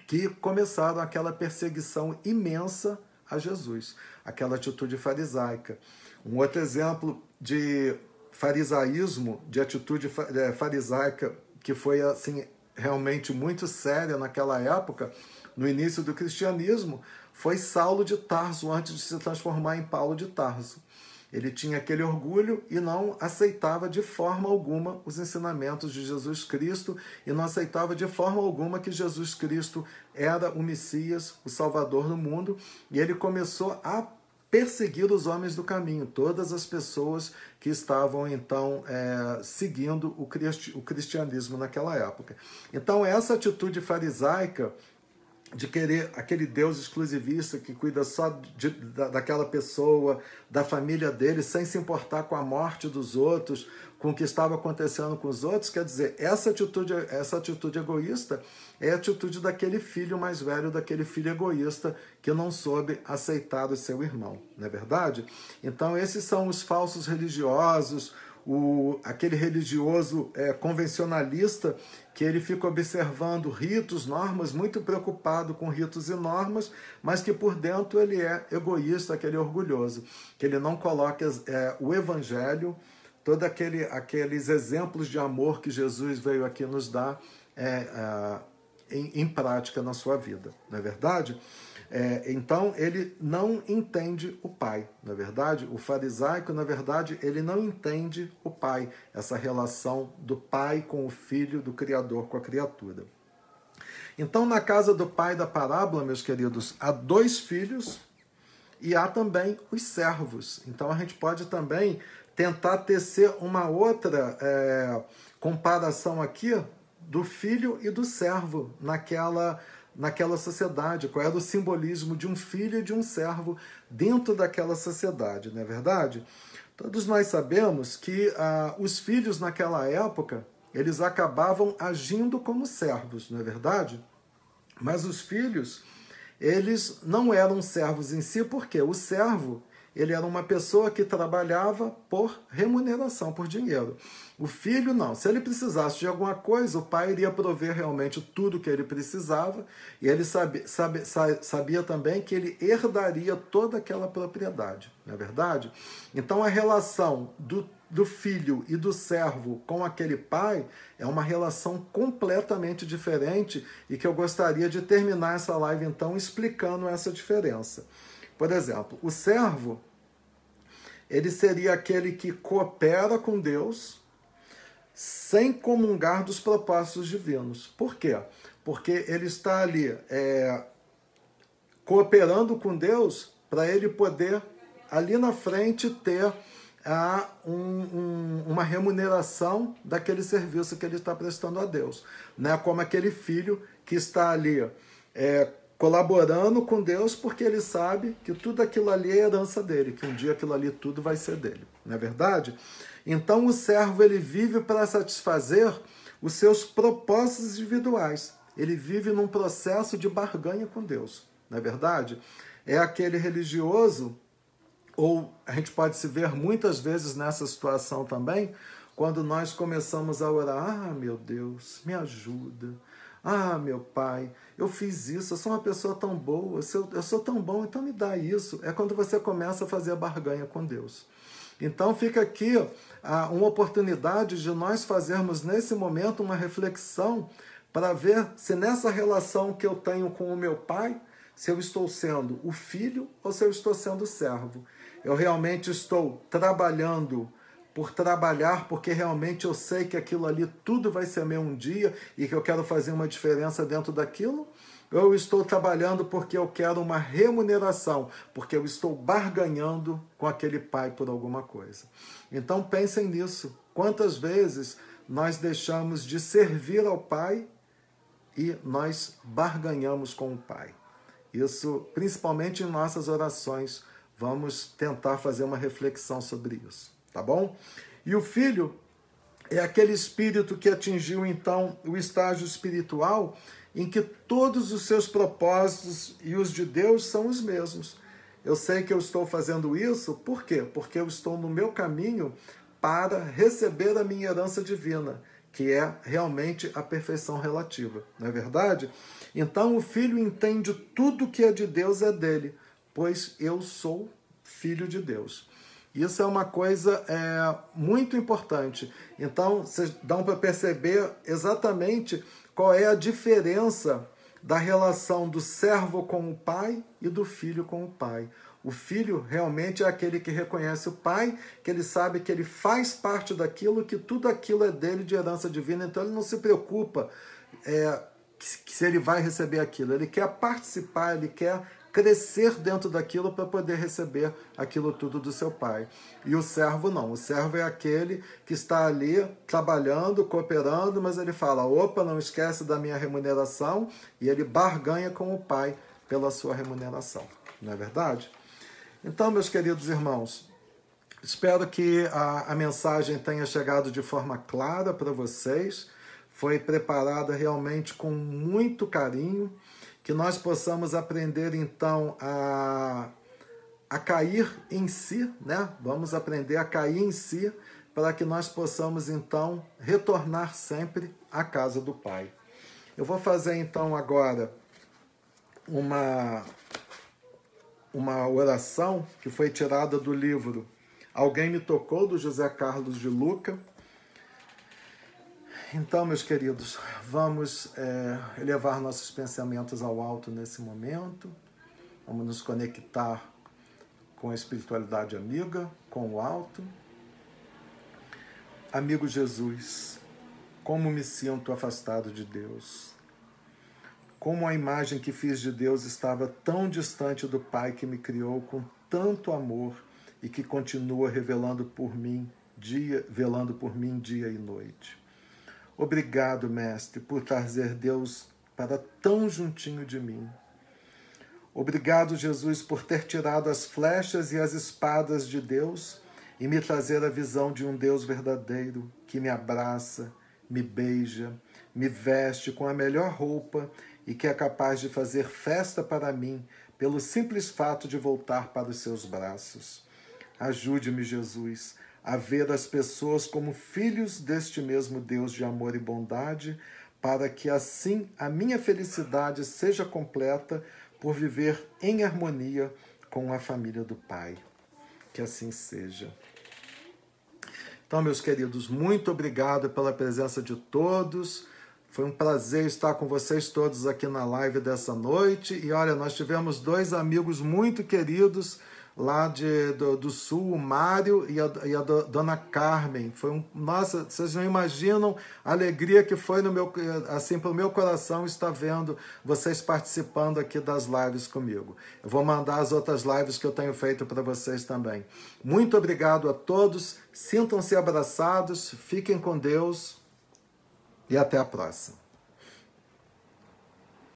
que começaram aquela perseguição imensa a Jesus, aquela atitude farisaica. Um outro exemplo de farisaísmo, de atitude farisaica, que foi assim realmente muito séria naquela época, no início do cristianismo, foi Saulo de Tarso, antes de se transformar em Paulo de Tarso. Ele tinha aquele orgulho e não aceitava de forma alguma os ensinamentos de Jesus Cristo e não aceitava de forma alguma que Jesus Cristo era o Messias, o Salvador do mundo, e ele começou a perseguir os homens do caminho, todas as pessoas que estavam então seguindo o cristianismo naquela época. Então essa atitude farisaica de querer aquele Deus exclusivista que cuida só daquela pessoa, da família dele, sem se importar com a morte dos outros, com o que estava acontecendo com os outros, quer dizer, essa atitude egoísta é a atitude daquele filho mais velho, daquele filho egoísta que não soube aceitar o seu irmão, não é verdade? Então esses são os falsos religiosos, aquele religioso convencionalista que ele fica observando ritos, normas, muito preocupado com ritos e normas, mas que por dentro ele é egoísta, aquele orgulhoso, que ele não coloca o evangelho, todos aqueles exemplos de amor que Jesus veio aqui nos dar em prática na sua vida, não é verdade? Então, ele não entende o Pai, na verdade. O farisaico, na verdade, ele não entende o Pai, essa relação do Pai com o Filho, do Criador com a criatura. Então, na casa do pai da parábola, meus queridos, há 2 filhos e há também os servos. Então, a gente pode também tentar tecer uma outra comparação aqui do filho e do servo naquela sociedade, qual era o simbolismo de um filho e de um servo dentro daquela sociedade, não é verdade? Todos nós sabemos que os filhos naquela época, eles acabavam agindo como servos, não é verdade? Mas os filhos, eles não eram servos em si, porque o servo, ele era uma pessoa que trabalhava por remuneração, por dinheiro. O filho não. Se ele precisasse de alguma coisa, o pai iria prover realmente tudo o que ele precisava, e ele sabia também que ele herdaria toda aquela propriedade, não é verdade? Então a relação do filho e do servo com aquele pai é uma relação completamente diferente e que eu gostaria de terminar essa live então explicando essa diferença. Por exemplo, o servo, ele seria aquele que coopera com Deus sem comungar dos propósitos divinos. Por quê? Porque ele está ali cooperando com Deus para ele poder, ali na frente, ter uma remuneração daquele serviço que ele está prestando a Deus. Né? Como aquele filho que está ali colaborando com Deus porque ele sabe que tudo aquilo ali é herança dele, que um dia aquilo ali tudo vai ser dele. Não é verdade? Então o servo ele vive para satisfazer os seus propósitos individuais. Ele vive num processo de barganha com Deus. Não é verdade? É aquele religioso, ou a gente pode se ver muitas vezes nessa situação também, quando nós começamos a orar: ah, meu Deus, me ajuda. Ah, meu Pai, eu fiz isso, eu sou uma pessoa tão boa, eu sou tão bom, então me dá isso. É quando você começa a fazer a barganha com Deus. Então fica aqui uma oportunidade de nós fazermos nesse momento uma reflexão para ver se nessa relação que eu tenho com o meu Pai, se eu estou sendo o filho ou se eu estou sendo o servo. Eu realmente estou trabalhando por trabalhar, porque realmente eu sei que aquilo ali tudo vai ser meu um dia e que eu quero fazer uma diferença dentro daquilo? Ou eu estou trabalhando porque eu quero uma remuneração, porque eu estou barganhando com aquele pai por alguma coisa? Então pensem nisso. Quantas vezes nós deixamos de servir ao pai e nós barganhamos com o pai? Isso, principalmente em nossas orações, vamos tentar fazer uma reflexão sobre isso, tá bom? E o filho é aquele espírito que atingiu, então, o estágio espiritual em que todos os seus propósitos e os de Deus são os mesmos. Eu sei que eu estou fazendo isso, por quê? Porque eu estou no meu caminho para receber a minha herança divina, que é realmente a perfeição relativa, não é verdade? Então o filho entende tudo que é de Deus é dele, pois eu sou filho de Deus. Isso é uma coisa muito importante. Então vocês dão para perceber exatamente qual é a diferença da relação do servo com o pai e do filho com o pai. O filho realmente é aquele que reconhece o pai, que ele sabe que ele faz parte daquilo, que tudo aquilo é dele de herança divina, então ele não se preocupa se ele vai receber aquilo. Ele quer participar, ele quer crescer dentro daquilo para poder receber aquilo tudo do seu pai. E o servo não. O servo é aquele que está ali trabalhando, cooperando, mas ele fala: opa, não esquece da minha remuneração, e ele barganha com o pai pela sua remuneração. Não é verdade? Então, meus queridos irmãos, espero que a mensagem tenha chegado de forma clara para vocês. Foi preparada realmente com muito carinho, que nós possamos aprender então a cair em si, né? Vamos aprender a cair em si, para que nós possamos então retornar sempre à casa do Pai. Eu vou fazer então agora uma oração que foi tirada do livro Alguém Me Tocou, do José Carlos de Luca. Então, meus queridos, vamos elevar nossos pensamentos ao alto nesse momento. Vamos nos conectar com a espiritualidade amiga, com o alto. Amigo Jesus, como me sinto afastado de Deus. Como a imagem que fiz de Deus estava tão distante do Pai que me criou com tanto amor e que continua velando por mim dia e noite. Obrigado, Mestre, por trazer Deus para tão juntinho de mim. Obrigado, Jesus, por ter tirado as flechas e as espadas de Deus e me trazer a visão de um Deus verdadeiro que me abraça, me beija, me veste com a melhor roupa e que é capaz de fazer festa para mim pelo simples fato de voltar para os seus braços. Ajude-me, Jesus, a ver as pessoas como filhos deste mesmo Deus de amor e bondade, para que assim a minha felicidade seja completa por viver em harmonia com a família do Pai. Que assim seja. Então, meus queridos, muito obrigado pela presença de todos. Foi um prazer estar com vocês todos aqui na live dessa noite. E olha, nós tivemos 2 amigos muito queridos lá do Sul, o Mário e a Dona Carmen. Nossa, vocês não imaginam a alegria que foi assim, para o meu coração estar vendo vocês participando aqui das lives comigo. Eu vou mandar as outras lives que eu tenho feito para vocês também. Muito obrigado a todos, sintam-se abraçados, fiquem com Deus e até a próxima.